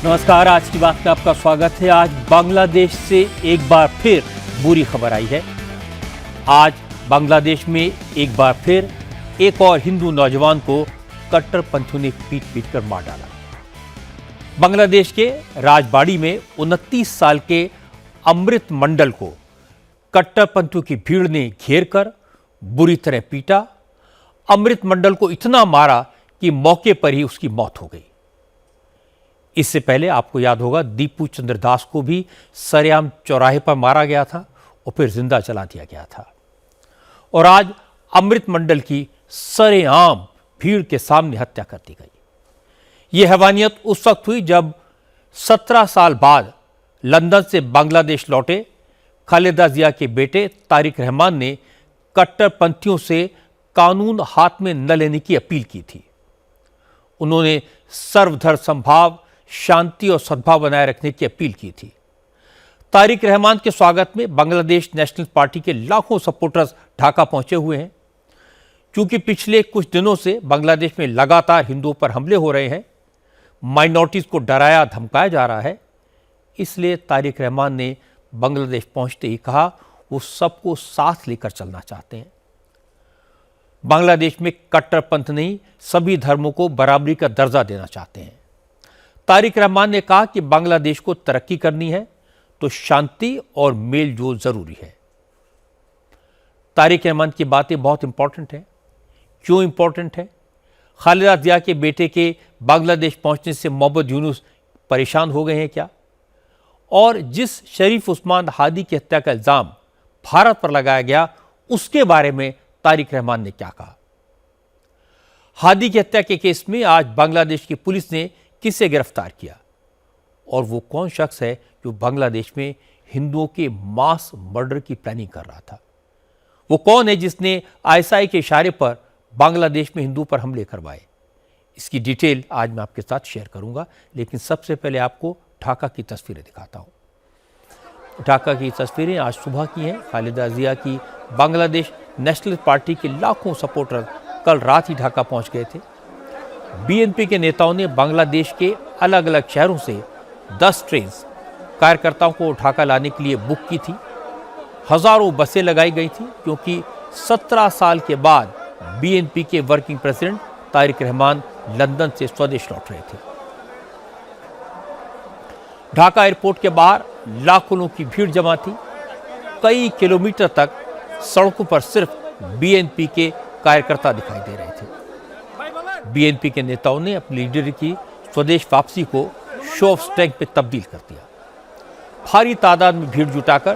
नमस्कार, आज की बात में आपका स्वागत है। आज बांग्लादेश से एक बार फिर बुरी खबर आई है। आज बांग्लादेश में एक बार फिर एक और हिंदू नौजवान को कट्टरपंथियों ने पीट कर मार डाला। बांग्लादेश के राजबाड़ी में 29 साल के अमृत मंडल को कट्टरपंथियों की भीड़ ने घेर कर बुरी तरह पीटा। अमृत मंडल को इतना मारा कि मौके पर ही उसकी मौत हो गई। इससे पहले आपको याद होगा, दीपू चंद्र दास को भी सरेआम चौराहे पर मारा गया था और फिर जिंदा जला दिया गया था। और आज अमृत मंडल की सरेआम भीड़ के सामने हत्या कर दी गई। यह हैवानियत उस वक्त हुई जब 17 साल बाद लंदन से बांग्लादेश लौटे खालिदा जिया के बेटे तारिक रहमान ने कट्टरपंथियों से कानून हाथ में न लेने की अपील की थी। उन्होंने सर्वधर्म समभाव, शांति और सद्भाव बनाए रखने की अपील की थी। तारिक रहमान के स्वागत में बांग्लादेश नेशनल पार्टी के लाखों सपोर्टर्स ढाका पहुंचे हुए हैं। क्योंकि पिछले कुछ दिनों से बांग्लादेश में लगातार हिंदुओं पर हमले हो रहे हैं, माइनॉरिटीज को डराया धमकाया जा रहा है, इसलिए तारिक रहमान ने बांग्लादेश पहुंचते ही कहा वो सबको साथ लेकर चलना चाहते हैं। बांग्लादेश में कट्टरपंथ नहीं, सभी धर्मों को बराबरी का दर्जा देना चाहते हैं। तारिक रहमान ने कहा कि बांग्लादेश को तरक्की करनी है तो शांति और मेल जोल जरूरी है। तारिक रहमान की बातें बहुत इंपॉर्टेंट है। क्यों इंपॉर्टेंट है? खालिदा जिया के बेटे के बांग्लादेश पहुंचने से मोहम्मद यूनुस परेशान हो गए हैं क्या? और जिस शरीफ उस्मान हादी की हत्या का इल्जाम भारत पर लगाया गया, उसके बारे में तारिक रहमान ने क्या कहा? हादी की हत्या के केस में आज बांग्लादेश की पुलिस ने किसे गिरफ्तार किया और वो कौन शख्स है जो बांग्लादेश में हिंदुओं के मास मर्डर की प्लानिंग कर रहा था? वो कौन है जिसने आईएसआई के इशारे पर बांग्लादेश में हिंदुओं पर हमले करवाए? इसकी डिटेल आज मैं आपके साथ शेयर करूंगा, लेकिन सबसे पहले आपको ढाका की तस्वीरें दिखाता हूं। ढाका की तस्वीरें आज सुबह की हैं। खालिदा जिया की बांग्लादेश नेशनल पार्टी के लाखों सपोर्टर कल रात ही ढाका पहुंच गए थे। बीएनपी के नेताओं ने बांग्लादेश के अलग अलग शहरों से 10 ट्रेन कार्यकर्ताओं को ढाका लाने के लिए बुक की थी। हजारों बसें लगाई गई थी क्योंकि 17 साल के बाद बीएनपी के working president Tariq Rahman London से स्वदेश लौट रहे थे। ढाका एयरपोर्ट के बाहर लाखों लोगों की भीड़ जमा थी। कई किलोमीटर तक सड़कों पर सिर्फ बीएनपी के कार्यकर्ता दिखाई दे रहे थे। बीएनपी के नेताओं ने अपने लीडर की स्वदेश वापसी को शो ऑफ स्ट्रेंथ में तब्दील कर दिया। भारी तादाद में भीड़ जुटाकर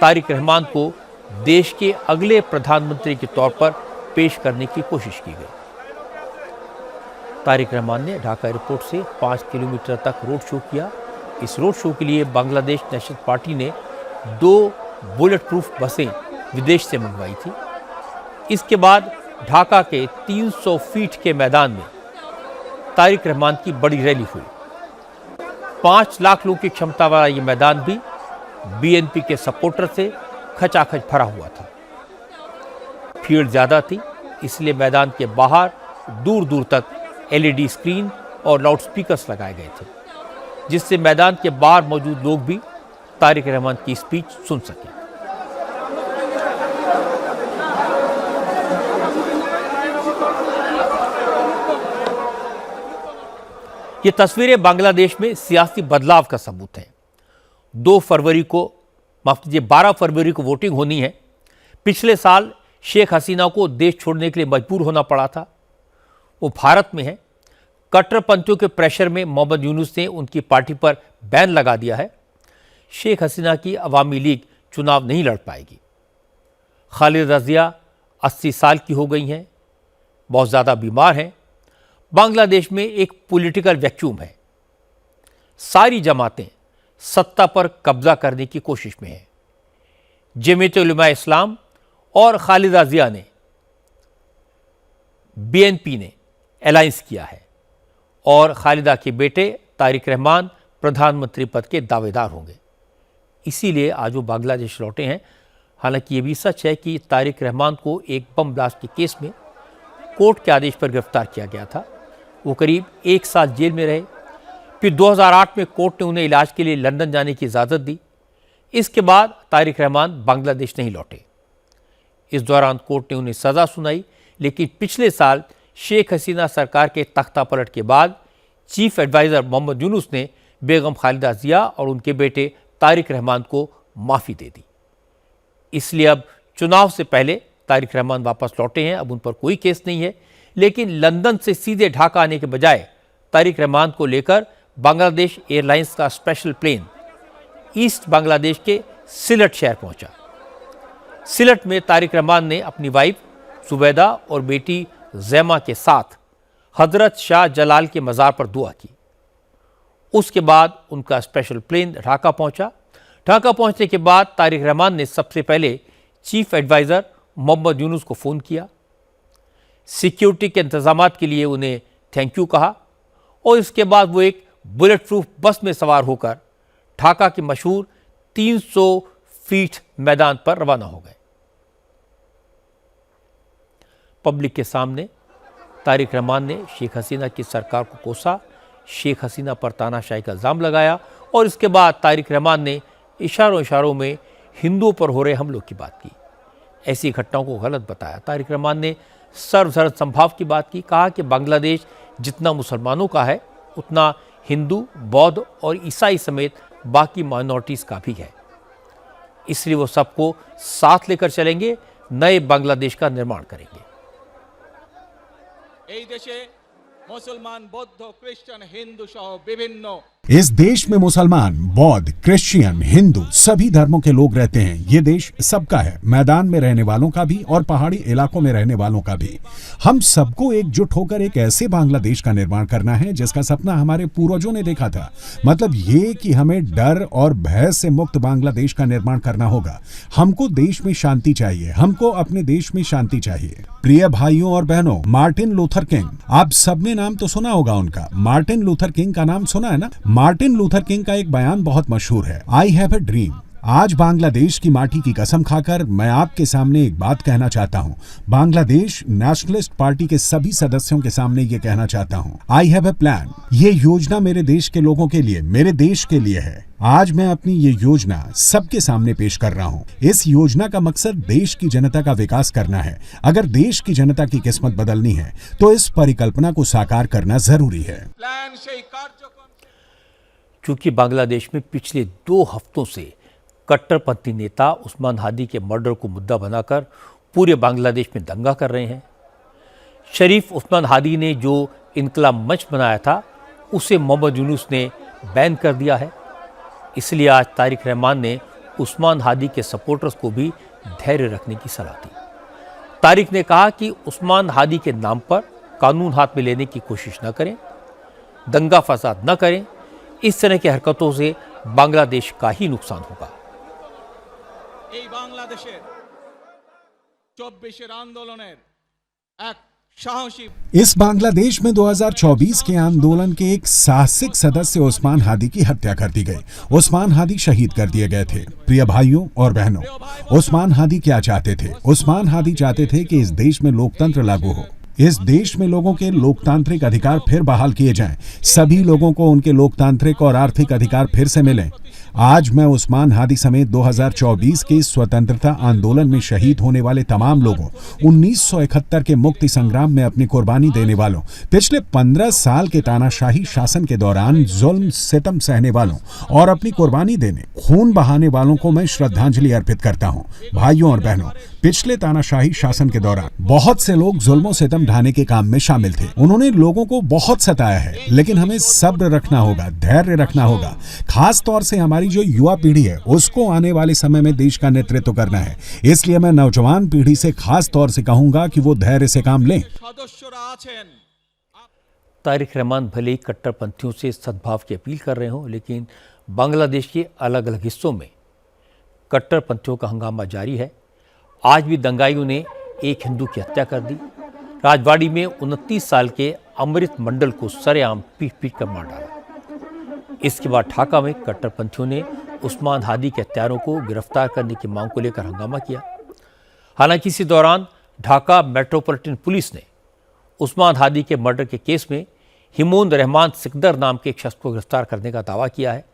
तारिक रहमान को देश के अगले प्रधानमंत्री के तौर पर पेश करने की कोशिश की गई। तारिक रहमान ने ढाका एयरपोर्ट से 5 किलोमीटर तक रोड शो किया। इस रोड शो के लिए बांग्लादेश नेशनल पार्टी ने 2 बुलेट प्रूफ बसें विदेश से मंगवाई थी। इसके बाद ढाका के 300 फीट के मैदान में तारिक रहमान की बड़ी रैली हुई। 5 लाख लोगों की क्षमता वाला ये मैदान भी बीएनपी के सपोर्टर से खचाखच भरा हुआ था। भीड़ ज्यादा थी, इसलिए मैदान के बाहर दूर दूर तक एलईडी स्क्रीन और लाउडस्पीकर्स लगाए गए थे, जिससे मैदान के बाहर मौजूद लोग भी तारिक रहमान की स्पीच सुन सके। ये तस्वीरें बांग्लादेश में सियासी बदलाव का सबूत हैं। 12 फरवरी को वोटिंग होनी है। पिछले साल शेख हसीना को देश छोड़ने के लिए मजबूर होना पड़ा था। वो भारत में है। कट्टरपंथियों के प्रेशर में मोहम्मद यूनुस ने उनकी पार्टी पर बैन लगा दिया है। शेख हसीना की अवामी लीग चुनाव नहीं लड़ पाएगी। खालिदा जिया 80 साल की हो गई हैं, बहुत ज़्यादा बीमार हैं। बांग्लादेश में एक पॉलिटिकल वैक्यूम है। सारी जमातें सत्ता पर कब्जा करने की कोशिश में हैं। जमीयत-उल-उलमा-ए-इस्लाम और खालिदा जिया ने, बीएनपी ने अलायंस किया है और खालिदा के बेटे तारिक रहमान प्रधानमंत्री पद के दावेदार होंगे। इसीलिए आज वो बांग्लादेश लौटे हैं। हालांकि ये भी सच है कि तारिक रहमान को एक बम ब्लास्ट के केस में कोर्ट के आदेश पर गिरफ्तार किया गया था। वो करीब 1 साल जेल में रहे। फिर 2008 में कोर्ट ने उन्हें इलाज के लिए लंदन जाने की इजाज़त दी। इसके बाद तारिक रहमान बांग्लादेश नहीं लौटे। इस दौरान कोर्ट ने उन्हें सज़ा सुनाई, लेकिन पिछले साल शेख हसीना सरकार के तख्ता पलट के बाद चीफ एडवाइज़र मोहम्मद यूनुस ने बेगम खालिदा जिया और उनके बेटे तारिक रहमान को माफ़ी दे दी। इसलिए अब चुनाव से पहले तारिक रहमान वापस लौटे हैं। अब उन पर कोई केस नहीं है, लेकिन लंदन से सीधे ढाका आने के बजाय तारिक रहमान को लेकर बांग्लादेश एयरलाइंस का स्पेशल प्लेन ईस्ट बांग्लादेश के सिलट शहर पहुंचा। सिलट में तारिक रहमान ने अपनी वाइफ सुबैदा और बेटी जैमा के साथ हजरत शाह जलाल के मज़ार पर दुआ की। उसके बाद उनका स्पेशल प्लेन ढाका पहुंचा। ढाका पहुंचने के बाद तारिक रहमान ने सबसे पहले चीफ एडवाइज़र मोहम्मद यूनुस को फ़ोन किया, सिक्योरिटी के इंतजामात के लिए उन्हें थैंक यू कहा और इसके बाद वो एक बुलेट प्रूफ बस में सवार होकर ढाका के मशहूर 300 फीट मैदान पर रवाना हो गए। पब्लिक के सामने तारिक रहमान ने शेख हसीना की सरकार को कोसा, शेख हसीना पर तानाशाही का इल्ज़ाम लगाया और इसके बाद तारिक रहमान ने इशारों में हिंदुओं पर हो रहे हमलों की बात की। ऐसी घटनाओं को गलत बताया। तारिक रहमान ने सर्वधर्म संभाव की बात की। कहा कि बांग्लादेश जितना मुसलमानों का है उतना हिंदू, बौद्ध और ईसाई समेत बाकी माइनॉरिटीज़ का भी है। इसलिए वो सबको साथ लेकर चलेंगे, नए बांग्लादेश का निर्माण करेंगे। मुसलमान, बौद्ध, क्रिश्चियन, हिंदू सह विभिन्न इस देश में मुसलमान, बौद्ध, क्रिश्चियन, हिंदू सभी धर्मों के लोग रहते हैं। ये देश सबका है, मैदान में रहने वालों का भी और पहाड़ी इलाकों में रहने वालों का भी। हम सबको एकजुट होकर एक ऐसे बांग्लादेश का निर्माण करना है जिसका सपना हमारे पूर्वजों ने देखा था। मतलब ये कि हमें डर और भय से मुक्त बांग्लादेश का निर्माण करना होगा। हमको देश में शांति चाहिए, हमको अपने देश में शांति चाहिए। प्रिय भाइयों और बहनों, मार्टिन लूथर किंग, आप सबने नाम तो सुना होगा उनका। मार्टिन लूथर किंग का नाम सुना है ना? मार्टिन लूथर किंग का एक बयान बहुत मशहूर है, आई हैव अ ड्रीम। आज बांग्लादेश की माटी की कसम खाकर मैं आपके सामने एक बात कहना चाहता हूं। बांग्लादेश नेशनलिस्ट पार्टी के सभी सदस्यों के सामने ये कहना चाहता हूं, आई हैव अ प्लान। ये योजना मेरे देश के लोगों के लिए, मेरे देश के लिए है। आज मैं अपनी ये योजना सबके सामने पेश कर रहा हूं। इस योजना का मकसद देश की जनता का विकास करना है। अगर देश की जनता की किस्मत बदलनी है तो इस परिकल्पना को साकार करना जरूरी है। चूंकि बांग्लादेश में पिछले 2 हफ्तों से कट्टरपंथी नेता उस्मान हादी के मर्डर को मुद्दा बनाकर पूरे बांग्लादेश में दंगा कर रहे हैं। शरीफ उस्मान हादी ने जो इनकलाब मंच बनाया था उसे मोहम्मद यूनुस ने बैन कर दिया है। इसलिए आज तारिक रहमान ने उस्मान हादी के सपोर्टर्स को भी धैर्य रखने की सलाह दी। तारिक ने कहा कि उस्मान हादी के नाम पर कानून हाथ में लेने की कोशिश न करें, दंगा फसाद न करें। इस तरह की हरकतों से बांग्लादेश का ही नुकसान होगा। इस बांग्लादेश में 2024 के आंदोलन के एक साहसिक सदस्य उस्मान हादी की हत्या कर दी गई। उस्मान हादी शहीद कर दिए गए थे। प्रिय भाइयों और बहनों, उस्मान हादी क्या चाहते थे? उस्मान हादी चाहते थे कि इस देश में लोकतंत्र लागू हो, इस देश में लोगों के लोकतांत्रिक अधिकार फिर बहाल किए जाएं, सभी लोगों को उनके लोकतांत्रिक और आर्थिक अधिकार फिर से मिलें। आज मैं उस्मान हादी समेत 2024 के स्वतंत्रता आंदोलन में शहीद होने वाले तमाम लोगों, 1971 के मुक्ति संग्राम में अपनी कुर्बानी देने वालों, पिछले 15 साल के तानाशाही शासन के दौरान जुल्म सितम सहने वालों और अपनी कुर्बानी देने, खून बहाने वालों को मैं श्रद्धांजलि अर्पित करता हूं। भाइयों और बहनों, पिछले तानाशाही शासन के दौरान बहुत से लोग जुल्मों सितम ढाने के काम में शामिल थे। उन्होंने लोगों को बहुत सताया है, लेकिन हमें सब्र रखना होगा, धैर्य रखना होगा। खास तौर से हमारी जो युवा पीढ़ी है उसको आने वाले समय में देश का नेतृत्व करना है। इसलिए मैं नौजवान पीढ़ी से खास तौर से कहूंगा कि वो धैर्य से काम लें। तारिक रहमान भले ही कट्टरपंथियों से सद्भाव की अपील कर रहे हों, लेकिन बांग्लादेश के अलग अलग हिस्सों में कट्टरपंथियों का हंगामा जारी है। आज भी दंगाइयों ने एक हिंदू की हत्या कर दी। राजवाड़ी में 29 साल के अमृत मंडल को सरेआम पीट कर मार डाला। इसके बाद ढाका में कट्टरपंथियों ने उस्मान हादी के हत्यारों को गिरफ्तार करने की मांग को लेकर हंगामा किया। हालांकि इसी दौरान ढाका मेट्रोपॉलिटन पुलिस ने उस्मान हादी के मर्डर के केस में हिमोन रहमान सिकदर नाम के एक शख्स को गिरफ्तार करने का दावा किया है,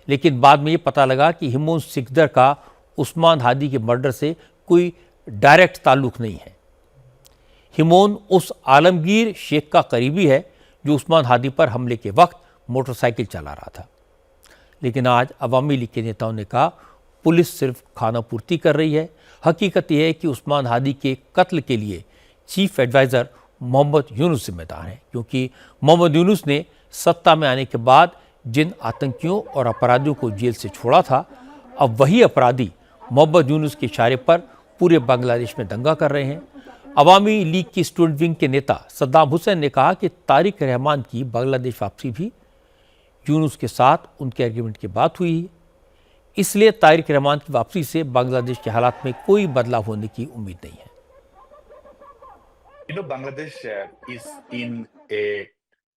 लेकिन बाद में ये पता लगा कि हिमोन सिकदर का उस्मान हादी के मर्डर से कोई डायरेक्ट ताल्लुक नहीं है। हिमोन उस आलमगीर शेख का करीबी है जो उस्मान हादी पर हमले के वक्त मोटरसाइकिल चला रहा था। लेकिन आज अवामी लीग के नेताओं ने कहा पुलिस सिर्फ खाना पूर्ति कर रही है। हकीकत यह है कि उस्मान हादी के कत्ल के लिए चीफ एडवाइज़र मोहम्मद यूनुस जिम्मेदार हैं, क्योंकि मोहम्मद यूनुस ने सत्ता में आने के बाद जिन आतंकियों और अपराधियों को जेल से छोड़ा था, अब वही अपराधी मोहम्मद यूनुस के इशारे पर पूरे बांग्लादेश में दंगा कर रहे हैं। अवामी लीग की स्टूडेंट विंग के नेता सद्दाम हुसैन ने कहा कि तारिक रहमान की बांग्लादेश वापसी भी यूनुस के साथ उनके एग्रीमेंट के बाद हुई है, इसलिए तारिक रहमान की वापसी से बांग्लादेश के हालात में कोई बदलाव होने की उम्मीद नहीं है। Bangladesh is in a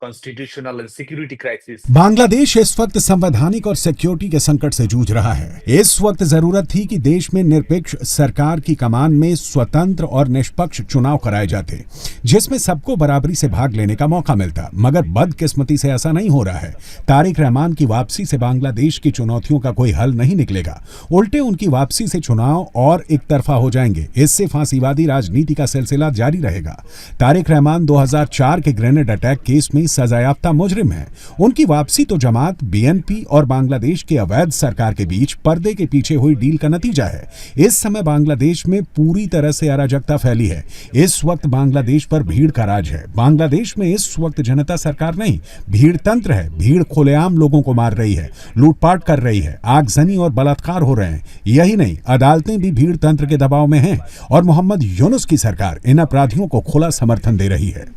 constitutional and security crisis. Bangladesh इस वक्त संवैधानिक और सिक्योरिटी के संकट से जूझ रहा है। इस वक्त जरूरत थी कि देश में निरपेक्ष सरकार की कमान में स्वतंत्र और निष्पक्ष चुनाव कराए जाते, जिसमें सबको बराबरी से भाग लेने का मौका मिलता, मगर बदकिस्मती से ऐसा नहीं हो रहा है। तारिक रहमान की वापसी से बांग्लादेश की चुनौतियों का कोई हल नहीं निकलेगा, उल्टे उनकी वापसी से चुनाव और एक तरफा हो जाएंगे। इससे फांसीवादी राजनीति का सिलसिला जारी रहेगा। तारिक रहमान 2004 के ग्रेनेड अटैक केस में सजायाफ्ता मुजरिम है। उनकी वापसी तो जमात, बीएनपी और बांग्लादेश के अवैध सरकार के बीच पर्दे के पीछे हुई डील का नतीजा है। इस समय बांग्लादेश में पूरी तरह से अराजकता फैली है। इस वक्त बांग्लादेश पर भीड़ का राज है। बांग्लादेश में इस वक्त जनता सरकार नहीं, भीड़ तंत्र है। भीड़ खुलेआम लोगों को मार रही है, लूटपाट कर रही है, आगजनी और बलात्कार हो रहे हैं। यही नहीं, अदालतें भी भीड़ तंत्र के दबाव में हैं और मोहम्मद यूनुस की सरकार इन अपराधियों को खुला समर्थन दे रही है।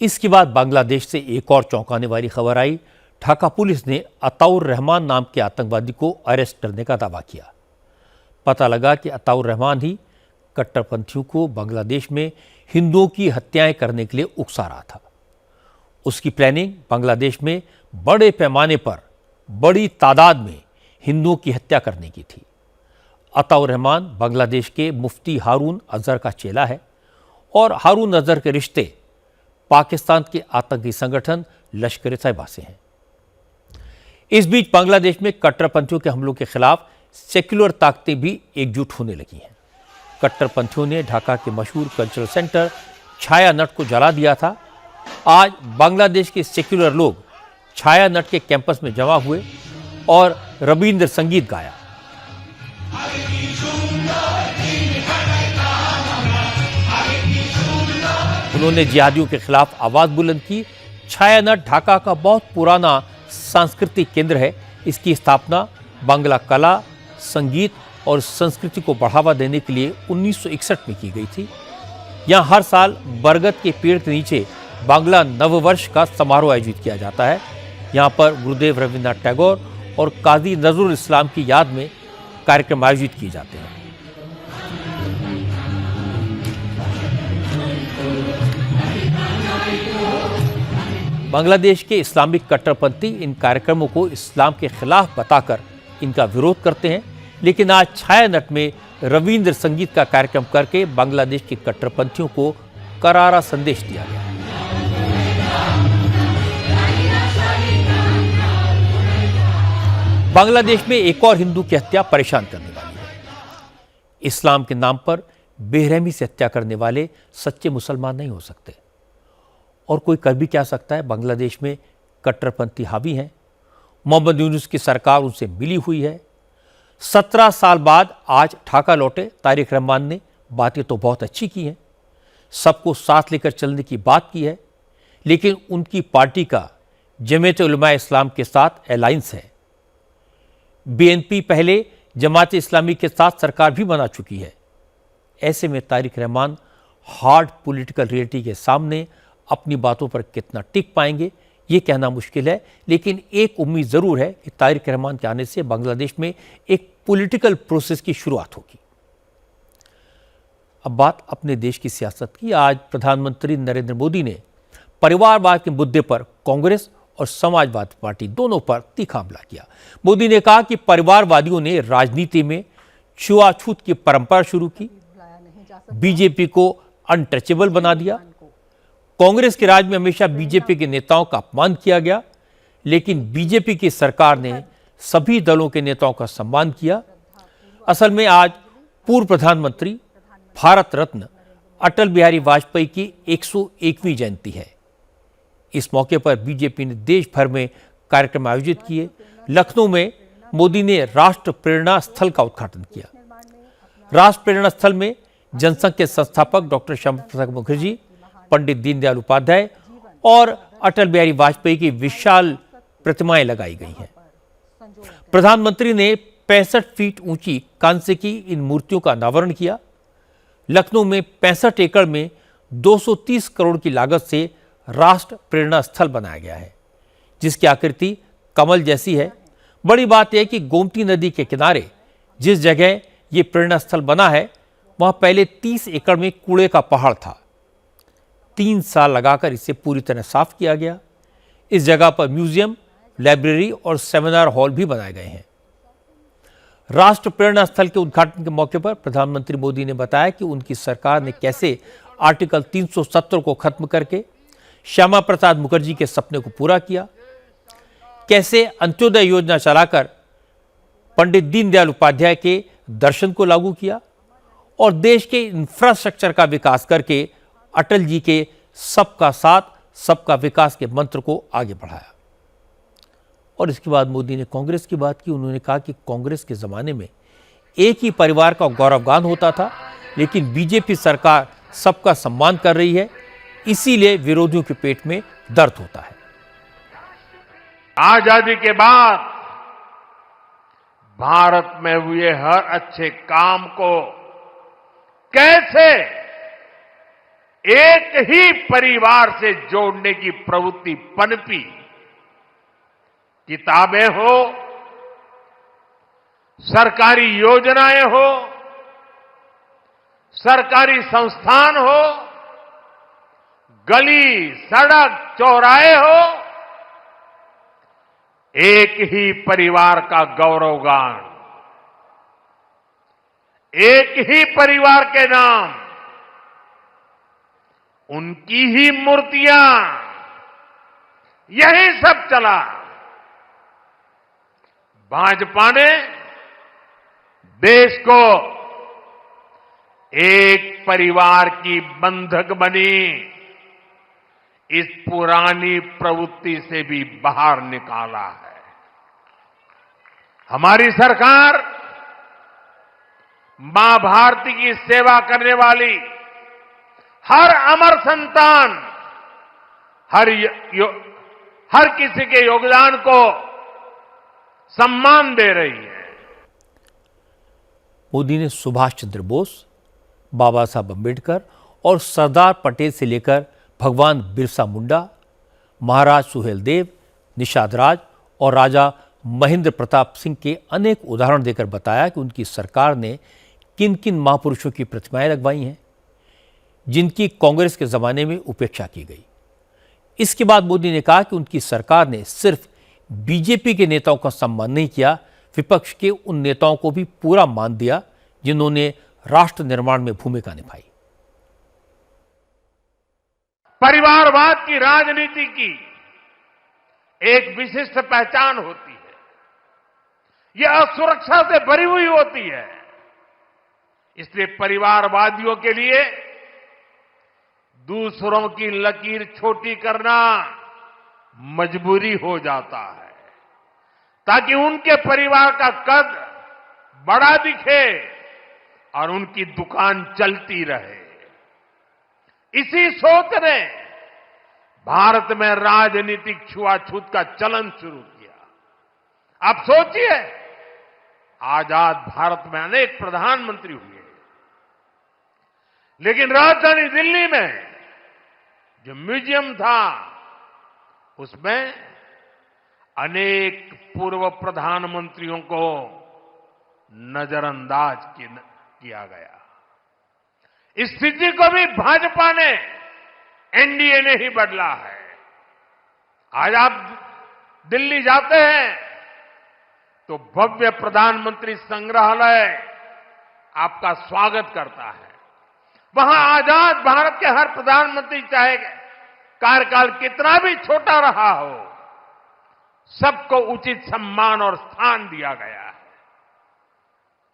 इसके बाद बांग्लादेश से एक और चौंकाने वाली खबर आई। ढाका पुलिस ने अताउर रहमान नाम के आतंकवादी को अरेस्ट करने का दावा किया। पता लगा कि अताउर रहमान ही कट्टरपंथियों को बांग्लादेश में हिंदुओं की हत्याएं करने के लिए उकसा रहा था। उसकी प्लानिंग बांग्लादेश में बड़े पैमाने पर बड़ी तादाद में हिंदुओं की हत्या करने की थी। अताउर रहमान बांग्लादेश के मुफ्ती हारून अजहर का चेला है और हारून अजहर के रिश्ते पाकिस्तान के आतंकी संगठन लश्कर-ए-तैयबा से हैं। इस बीच बांग्लादेश में कट्टरपंथियों के हमलों के खिलाफ सेक्युलर ताकतें भी एकजुट होने लगी हैं। कट्टरपंथियों ने ढाका के मशहूर कल्चरल सेंटर छाया नट को जला दिया था। आज बांग्लादेश के सेक्युलर लोग छाया नट के कैंपस में जमा हुए और रविंद्र संगीत गाया। उन्होंने जिहादियों के खिलाफ आवाज बुलंद की। छाया नट ढाका का बहुत पुराना सांस्कृतिक केंद्र है। इसकी स्थापना बांग्ला कला, संगीत और संस्कृति को बढ़ावा देने के लिए 1961 में की गई थी। यहाँ हर साल बरगद के पेड़ के नीचे बांग्ला नववर्ष का समारोह आयोजित किया जाता है। यहाँ पर गुरुदेव रविन्द्रनाथ टैगोर और काजी नजरुल इस्लाम की याद में कार्यक्रम आयोजित किए जाते हैं। बांग्लादेश के इस्लामिक कट्टरपंथी इन कार्यक्रमों को इस्लाम के खिलाफ बताकर इनका विरोध करते हैं, लेकिन आज छाया नट में रविंद्र संगीत का कार्यक्रम करके बांग्लादेश के कट्टरपंथियों को करारा संदेश दिया गया। बांग्लादेश में एक और हिंदू की हत्या परेशान करने वाली है। इस्लाम के नाम पर बेरहमी से हत्या करने वाले सच्चे मुसलमान नहीं हो सकते, और कोई कर भी क्या सकता है। बांग्लादेश में कट्टरपंथी हावी हैं। मोहम्मद यूनुस की सरकार उनसे मिली हुई है। 17 साल बाद आज ढाका लौटे तारिक रहमान ने बातें तो बहुत अच्छी की हैं, सबको साथ लेकर चलने की बात की है, लेकिन उनकी पार्टी का जमीयत उलमा इस्लाम के साथ अलायंस है। बीएनपी पहले जमात इस्लामी के साथ सरकार भी बना चुकी है। ऐसे में Tariq Rahman hard political reality के सामने अपनी बातों पर कितना टिक पाएंगे ये कहना मुश्किल है, लेकिन एक उम्मीद ज़रूर है कि तारिक रहमान के आने से बांग्लादेश में एक पॉलिटिकल प्रोसेस की शुरुआत होगी। अब बात अपने देश की सियासत की। आज प्रधानमंत्री नरेंद्र मोदी ने परिवारवाद के मुद्दे पर कांग्रेस और समाजवादी पार्टी दोनों पर तीखा हमला किया। मोदी ने कहा कि परिवारवादियों ने राजनीति में छुआछूत की परंपरा शुरू की, बीजेपी को अनटचेबल बना दिया। कांग्रेस के राज में हमेशा बीजेपी के नेताओं का अपमान किया गया, लेकिन बीजेपी की सरकार ने सभी दलों के नेताओं का सम्मान किया। असल में आज पूर्व प्रधानमंत्री, भारत रत्न अटल बिहारी वाजपेयी की 101वीं जयंती है। इस मौके पर बीजेपी ने देश भर में कार्यक्रम आयोजित किए। लखनऊ में मोदी ने राष्ट्र प्रेरणा स्थल का उद्घाटन किया। राष्ट्र प्रेरणा स्थल में जनसंघ के संस्थापक डॉक्टर श्यामा प्रसाद मुखर्जी, पंडित दीनदयाल उपाध्याय और अटल बिहारी वाजपेयी की विशाल प्रतिमाएं लगाई गई हैं। प्रधानमंत्री ने 65 फीट ऊंची कांस्य की इन मूर्तियों का अनावरण किया। लखनऊ में 65 एकड़ में 230 करोड़ की लागत से राष्ट्र प्रेरणा स्थल बनाया गया है, जिसकी आकृति कमल जैसी है। बड़ी बात यह कि गोमती नदी के किनारे जिस जगह ये प्रेरणा स्थल बना है, वहां पहले 30 एकड़ में कूड़े का पहाड़ था। 3 साल लगाकर इसे पूरी तरह साफ किया गया। इस जगह पर म्यूजियम, लाइब्रेरी और सेमिनार हॉल भी बनाए गए हैं। राष्ट्र प्रेरणा स्थल के उद्घाटन के मौके पर प्रधानमंत्री मोदी ने बताया कि उनकी सरकार ने कैसे आर्टिकल 370 को खत्म करके श्यामा प्रसाद मुखर्जी के सपने को पूरा किया, कैसे अंत्योदय योजना चलाकर पंडित दीनदयाल उपाध्याय के दर्शन को लागू किया और देश के इंफ्रास्ट्रक्चर का विकास करके अटल जी के सबका साथ सबका विकास के मंत्र को आगे बढ़ाया। और इसके बाद मोदी ने कांग्रेस की बात की। उन्होंने कहा कि कांग्रेस के जमाने में एक ही परिवार का गौरवगान होता था, लेकिन बीजेपी सरकार सबका सम्मान कर रही है, इसीलिए विरोधियों के पेट में दर्द होता है। आजादी के बाद भारत में हुए हर अच्छे काम को कैसे एक ही परिवार से जोड़ने की प्रवृत्ति पनपी, किताबें हो, सरकारी योजनाएं हो, सरकारी संस्थान हो, गली, सड़क, चौराहे हो, एक ही परिवार का गौरवगान, एक ही परिवार के नाम, उनकी ही मूर्तियां, यही सब चला। भाजपा ने देश को एक परिवार की बंधक बनी इस पुरानी प्रवृत्ति से भी बाहर निकाला है। हमारी सरकार मां भारती की सेवा करने वाली हर अमर संतान, हर किसी के योगदान को सम्मान दे रही है। मोदी ने सुभाष चंद्र बोस, बाबा साहब अम्बेडकर और सरदार पटेल से लेकर भगवान बिरसा मुंडा, महाराज सुहेलदेव, निषाद राज और राजा महेंद्र प्रताप सिंह के अनेक उदाहरण देकर बताया कि उनकी सरकार ने किन किन महापुरुषों की प्रतिमाएं लगवाई हैं, जिनकी कांग्रेस के जमाने में उपेक्षा की गई। इसके बाद मोदी ने कहा कि उनकी सरकार ने सिर्फ बीजेपी के नेताओं का सम्मान नहीं किया, विपक्ष के उन नेताओं को भी पूरा मान दिया जिन्होंने राष्ट्र निर्माण में भूमिका निभाई। परिवारवाद की राजनीति की एक विशिष्ट पहचान होती है। यह असुरक्षा से भरी हुई होती है। इसलिए परिवारवादियों के लिए दूसरों की लकीर छोटी करना मजबूरी हो जाता है, ताकि उनके परिवार का कद बड़ा दिखे और उनकी दुकान चलती रहे। इसी सोच ने भारत में राजनीतिक छुआछूत का चलन शुरू किया। आप सोचिए, आजाद भारत में अनेक प्रधानमंत्री हुए, लेकिन राजधानी दिल्ली में जो म्यूजियम था, उसमें अनेक पूर्व प्रधानमंत्रियों को नजरअंदाज किया गया। इस स्थिति को भी भाजपा ने, एनडीए ने ही बदला है। आज आप दिल्ली जाते हैं तो भव्य प्रधानमंत्री संग्रहालय आपका स्वागत करता है। वहां आजाद भारत के हर प्रधानमंत्री, चाहे कार्यकाल कितना भी छोटा रहा हो, सबको उचित सम्मान और स्थान दिया गया है।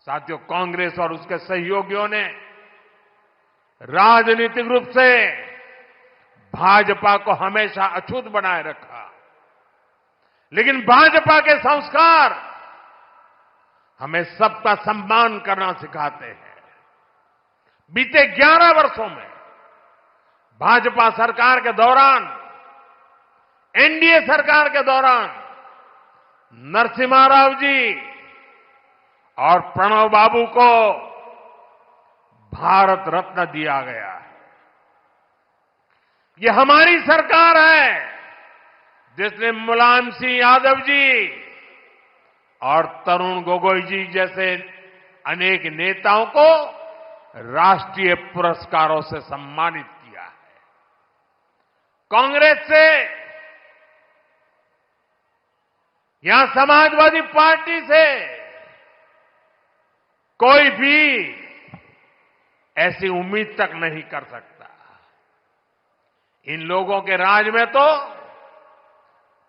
साथियों, कांग्रेस और उसके सहयोगियों ने राजनीतिक रूप से भाजपा को हमेशा अछूत बनाए रखा, लेकिन भाजपा के संस्कार हमें सबका सम्मान करना सिखाते हैं। बीते 11 वर्षों में भाजपा सरकार के दौरान, एनडीए सरकार के दौरान नरसिम्हा राव जी और प्रणब बाबू को भारत रत्न दिया गया है। ये हमारी सरकार है जिसने मुलायम सिंह यादव जी और तरुण गोगोई जी जैसे अनेक नेताओं को राष्ट्रीय पुरस्कारों से सम्मानित किया है। कांग्रेस से, यहां समाजवादी पार्टी से कोई भी ऐसी उम्मीद तक नहीं कर सकता। इन लोगों के राज में तो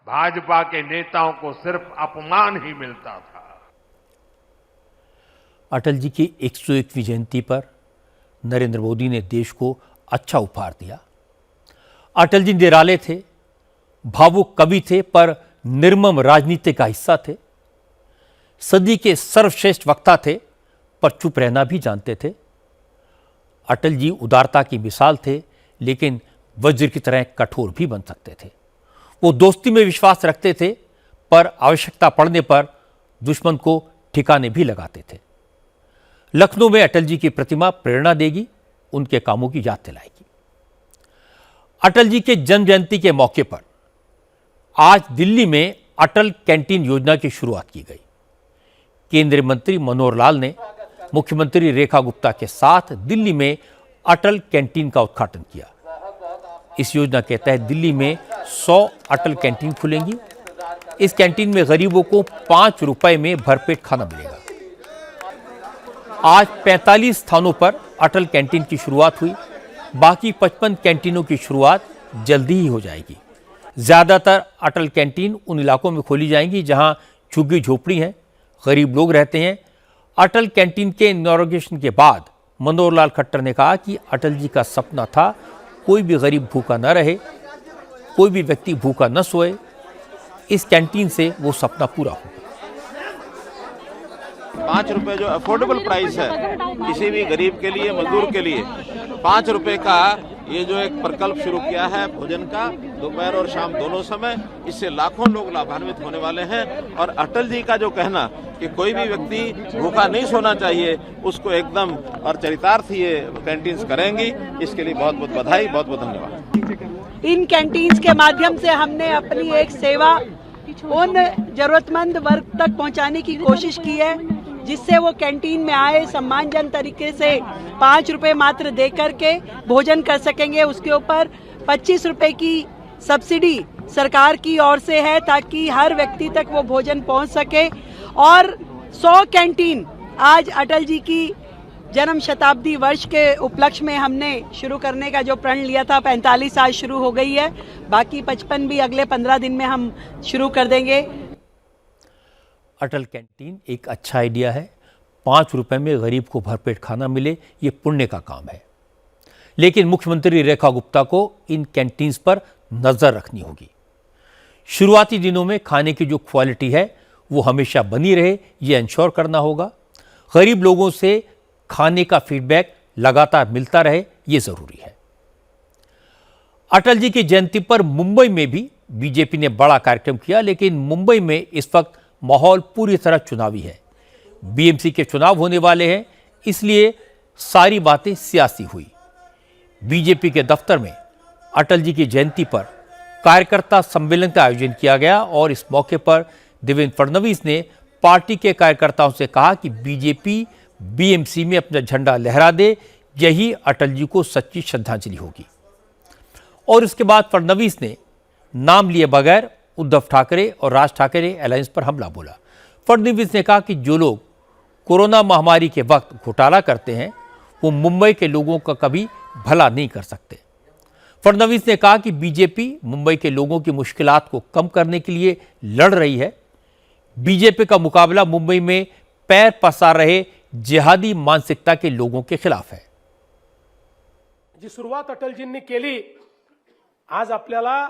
भाजपा के नेताओं को सिर्फ अपमान ही मिलता था। अटल जी की 101वीं जयंती पर नरेंद्र मोदी ने देश को अच्छा उपहार दिया। अटल जी निराले थे, भावुक कवि थे, पर निर्मम राजनीति का हिस्सा थे। सदी के सर्वश्रेष्ठ वक्ता थे, पर चुप रहना भी जानते थे। अटल जी उदारता की मिसाल थे, लेकिन वज्र की तरह कठोर भी बन सकते थे। वो दोस्ती में विश्वास रखते थे, पर आवश्यकता पड़ने पर दुश्मन को ठिकाने भी लगाते थे। लखनऊ में अटल जी की प्रतिमा प्रेरणा देगी, उनके कामों की याद दिलाएगी। अटल जी के जन्म जयंती के मौके पर आज दिल्ली में अटल कैंटीन योजना की शुरुआत की गई। केंद्रीय मंत्री मनोहर लाल ने मुख्यमंत्री रेखा गुप्ता के साथ दिल्ली में अटल कैंटीन का उद्घाटन किया। इस योजना के तहत दिल्ली में 100 अटल कैंटीन खुलेंगी। इस कैंटीन में गरीबों को 5 रुपए में भरपेट खाना मिलेगा। आज 45 स्थानों पर अटल कैंटीन की शुरुआत हुई। बाकी 55 कैंटीनों की शुरुआत जल्दी ही हो जाएगी। ज्यादातर अटल कैंटीन उन इलाकों में खोली जाएंगी जहां झुग्गी झोपड़ी हैं, गरीब लोग रहते हैं। अटल कैंटीन के इनॉग्रेशन के बाद मनोहर लाल खट्टर ने कहा कि अटल जी का सपना था कोई भी गरीब भूखा न रहे, कोई भी व्यक्ति भूखा न सोए। इस कैंटीन से वो सपना पूरा होगा। 5 रुपए जो अफोर्डेबल प्राइस है किसी भी गरीब के लिए, मजदूर के लिए, 5 रुपए का ये जो एक प्रकल्प शुरू किया है भोजन का, दोपहर और शाम दोनों समय, इससे लाखों लोग लाभान्वित होने वाले हैं। और अटल जी का जो कहना कि कोई भी व्यक्ति भूखा नहीं सोना चाहिए, उसको एकदम और चरितार्थ ये कैंटीन्स करेंगी। इसके लिए बहुत बहुत बधाई, बहुत बहुत धन्यवाद। इन कैंटीन्स के माध्यम से हमने अपनी एक सेवा उन जरूरतमंद वर्ग तक पहुंचाने की कोशिश की है, जिससे वो कैंटीन में आए, सम्मानजनक तरीके से 5 रुपए मात्र दे करके भोजन कर सकेंगे। उसके ऊपर 25 रुपए की सब्सिडी सरकार की ओर से है, ताकि हर व्यक्ति तक वो भोजन पहुंच सके। और 100 कैंटीन आज अटल जी की जन्म शताब्दी वर्ष के उपलक्ष्य में हमने शुरू करने का जो प्रण लिया था, 45 आज शुरू हो गई है। बाकी 55 भी अगले 15 दिन में हम शुरू कर देंगे। अटल कैंटीन एक अच्छा आइडिया है। 5 रुपए में गरीब को भरपेट खाना मिले, ये पुण्य का काम है। लेकिन मुख्यमंत्री रेखा गुप्ता को इन कैंटीन्स पर नजर रखनी होगी। शुरुआती दिनों में खाने की जो क्वालिटी है वो हमेशा बनी रहे, ये इंश्योर करना होगा। गरीब लोगों से खाने का फीडबैक लगातार मिलता रहे, ये जरूरी है। अटल जी की जयंती पर मुंबई में भी बीजेपी ने बड़ा कार्यक्रम किया, लेकिन मुंबई में इस वक्त माहौल पूरी तरह चुनावी है। बीएमसी के चुनाव होने वाले हैं, इसलिए सारी बातें सियासी हुई। बीजेपी के दफ्तर में अटल जी की जयंती पर कार्यकर्ता सम्मेलन का आयोजन किया गया और इस मौके पर देवेंद्र फडणवीस ने पार्टी के कार्यकर्ताओं से कहा कि बीजेपी बीएमसी में अपना झंडा लहरा दे, यही अटल जी को सच्ची श्रद्धांजलि होगी। और इसके बाद फडणवीस ने नाम लिए बगैर उद्धव ठाकरे और राज ठाकरे अलायंस पर हमला बोला। फडणवीस ने कहा कि जो लोग कोरोना महामारी के वक्त घोटाला करते हैं वो मुंबई के लोगों का कभी भला नहीं कर सकते। फडणवीस ने कहा कि बीजेपी मुंबई के लोगों की मुश्किलात को कम करने के लिए लड़ रही है। बीजेपी का मुकाबला मुंबई में पैर पसार रहे जिहादी मानसिकता के लोगों के खिलाफ है। जी सुरुवात अटलजींनी केली, आज आपल्याला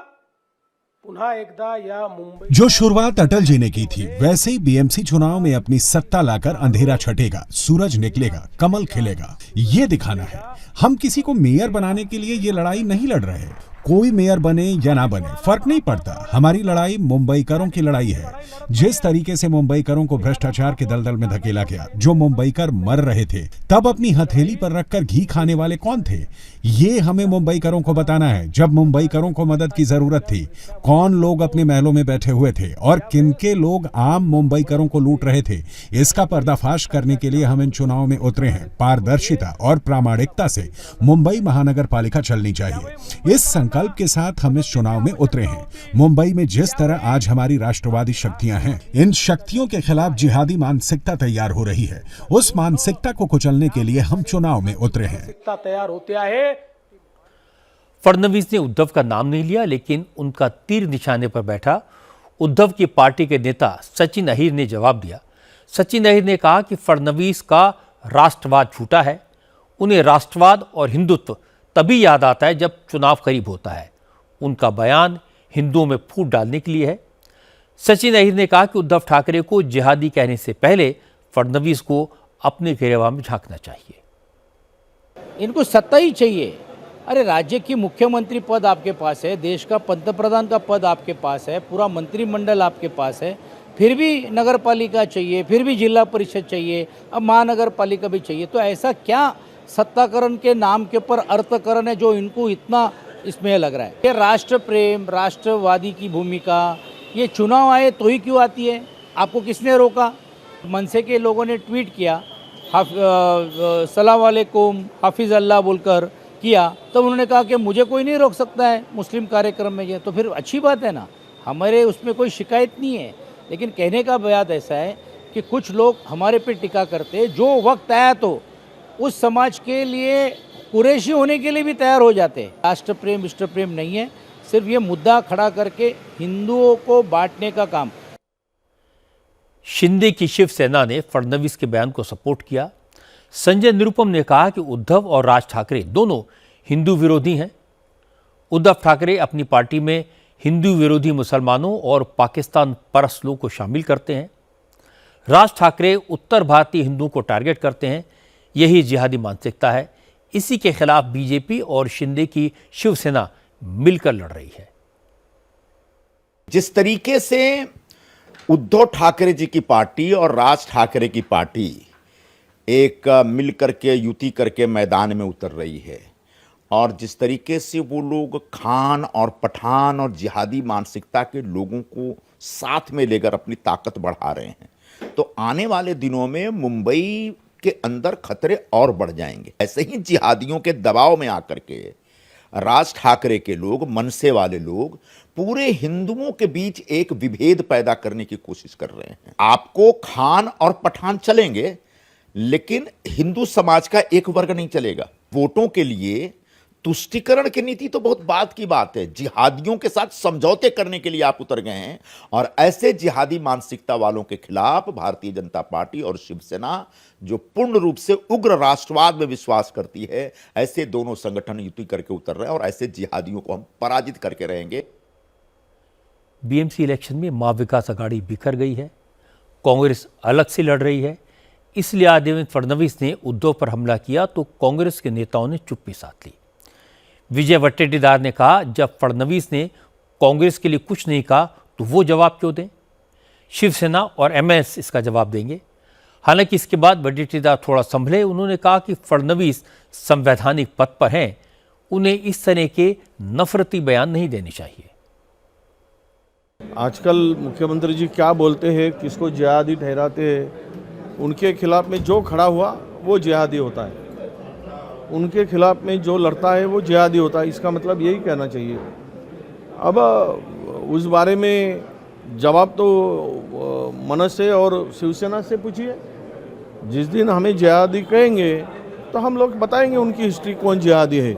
पुन्हा एकदा या मुंबई जो शुरुआत अटल जी ने की थी, वैसे ही बीएमसी चुनाव में अपनी सत्ता लाकर अंधेरा छटेगा, सूरज निकलेगा, कमल खिलेगा, ये दिखाना है। हम किसी को मेयर बनाने के लिए ये लड़ाई नहीं लड़ रहे। कोई मेयर बने या ना बने फर्क नहीं पड़ता। हमारी लड़ाई मुंबईकरों की लड़ाई है। जिस तरीके से मुंबईकरों को भ्रष्टाचार के दलदल में धकेला गया, जो मुंबईकर मर रहे थे, तब अपनी हथेली पर रखकर घी खाने वाले कौन थे, ये हमें मुंबईकरों को बताना है। जब मुंबईकरों को मदद की जरूरत थी, कौन लोग अपने महलों में बैठे हुए थे और किनके लोग आम मुंबईकरों को लूट रहे थे, इसका पर्दाफाश करने के लिए हम इन चुनाव में उतरे हैं। पारदर्शिता और प्रामाणिकता से मुंबई महानगर पालिका चलनी चाहिए। इस संकल्प के साथ हम इस चुनाव में उतरे हैं। मुंबई में जिस तरह आज हमारी राष्ट्रवादी शक्तियां हैं, इन शक्तियों के खिलाफ जिहादी मानसिकता तैयार हो रही है। उस मानसिकता को कुचलने के लिए हम चुनाव में उतरे हैं। तयार होते आहे। फडणवीस ने उद्धव का नाम नहीं लिया, लेकिन उनका तीर निशाने पर बैठा उद्धव की पार्टी के नेता सचिन अहिर ने जवाब दिया। सचिन अहिर ने कहा कि फडणवीस का राष्ट्रवाद झूठा है। उन्हें राष्ट्रवाद और हिंदुत्व तभी याद आता है जब चुनाव करीब होता है। उनका बयान हिंदुओं में फूट डालने के लिए है। सचिन अहिर ने कहा कि उद्धव ठाकरे को जिहादी कहने से पहले फडणवीस को अपने गिरेबान में झांकना चाहिए। इनको सत्ता ही चाहिए। अरे राज्य की मुख्यमंत्री पद आपके पास है, देश का पंतप्रधान का पद आपके पास है, पूरा मंत्रिमंडल आपके पास है, फिर भी नगर पालिका चाहिए, फिर भी जिला परिषद चाहिए, अब महानगर पालिका भी चाहिए। तो ऐसा क्या सत्ताकरण के नाम के ऊपर अर्थकरण है जो इनको इतना इसमें लग रहा है? ये राष्ट्र प्रेम, राष्ट्रवादी की भूमिका ये चुनाव आए तो ही क्यों आती है? आपको किसने रोका? मनसे के लोगों ने ट्वीट किया, सलाम वालेकुम हाफिज अल्लाह बोलकर किया, तो उन्होंने कहा कि मुझे कोई नहीं रोक सकता है मुस्लिम कार्यक्रम में। ये तो फिर अच्छी बात है ना, हमारे उसमें कोई शिकायत नहीं है। लेकिन कहने का बयान ऐसा है कि कुछ लोग हमारे पे टिका करते, जो वक्त आया तो उस समाज के लिए कुरैशी होने के लिए भी तैयार हो जाते हैं। राष्ट्र प्रेम इष्ट प्रेम नहीं है, सिर्फ ये मुद्दा खड़ा करके हिंदुओं को बांटने का काम। शिंदे की शिवसेना ने फडणवीस के बयान को सपोर्ट किया। संजय निरुपम ने कहा कि उद्धव और राज ठाकरे दोनों हिंदू विरोधी हैं। उद्धव ठाकरे अपनी पार्टी में हिंदू विरोधी मुसलमानों और पाकिस्तान परस्त लोगों को शामिल करते हैं। राज ठाकरे उत्तर भारतीय हिंदुओं को टारगेट करते हैं। यही जिहादी मानसिकता है। इसी के खिलाफ बीजेपी और शिंदे की शिवसेना मिलकर लड़ रही है। जिस तरीके से उद्धव ठाकरे जी की पार्टी और राज ठाकरे की पार्टी एक मिलकर के युति करके मैदान में उतर रही है, और जिस तरीके से वो लोग खान और पठान और जिहादी मानसिकता के लोगों को साथ में लेकर अपनी ताकत बढ़ा रहे हैं, तो आने वाले दिनों में मुंबई के अंदर खतरे और बढ़ जाएंगे। ऐसे ही जिहादियों के दबाव में आकर के राज ठाकरे के लोग, मनसे वाले लोग पूरे हिंदुओं के बीच एक विभेद पैदा करने की कोशिश कर रहे हैं। आपको खान और पठान चलेंगे, लेकिन हिंदू समाज का एक वर्ग नहीं चलेगा। वोटों के लिए तुष्टिकरण की नीति तो बहुत बात की बात है, जिहादियों के साथ समझौते करने के लिए आप उतर गए हैं। और ऐसे जिहादी मानसिकता वालों के खिलाफ भारतीय जनता पार्टी और शिवसेना, जो पूर्ण रूप से उग्र राष्ट्रवाद में विश्वास करती है, ऐसे दोनों संगठन युति करके उतर रहे हैं और ऐसे जिहादियों को हम पराजित करके रहेंगे। बीएमसी इलेक्शन में मां विकास अघाड़ी बिखर गई है। कांग्रेस अलग से लड़ रही है। इसलिए आज देवेंद्र फडणवीस ने उद्धव पर हमला किया तो कांग्रेस के नेताओं ने चुप्पी साध ली। विजय वट्टेटीदार ने कहा, जब फडणवीस ने कांग्रेस के लिए कुछ नहीं कहा तो वो जवाब क्यों दें? शिवसेना और एमएस इसका जवाब देंगे। हालांकि इसके बाद वट्टेटीदार थोड़ा संभले। उन्होंने कहा कि फडणवीस संवैधानिक पद पर हैं, उन्हें इस तरह के नफरती बयान नहीं देने चाहिए। आजकल मुख्यमंत्री जी क्या बोलते हैं, किसको जिहादी ठहराते हैं, उनके खिलाफ में जो खड़ा हुआ वो जिहादी होता है, उनके खिलाफ में जो लड़ता है वो जिहादी होता है। इसका मतलब यही कहना चाहिए। अब उस बारे में जवाब तो मनसे और शिवसेना से पूछिए। जिस दिन हमें जिहादी कहेंगे तो हम लोग बताएंगे उनकी हिस्ट्री, कौन जिहादी है।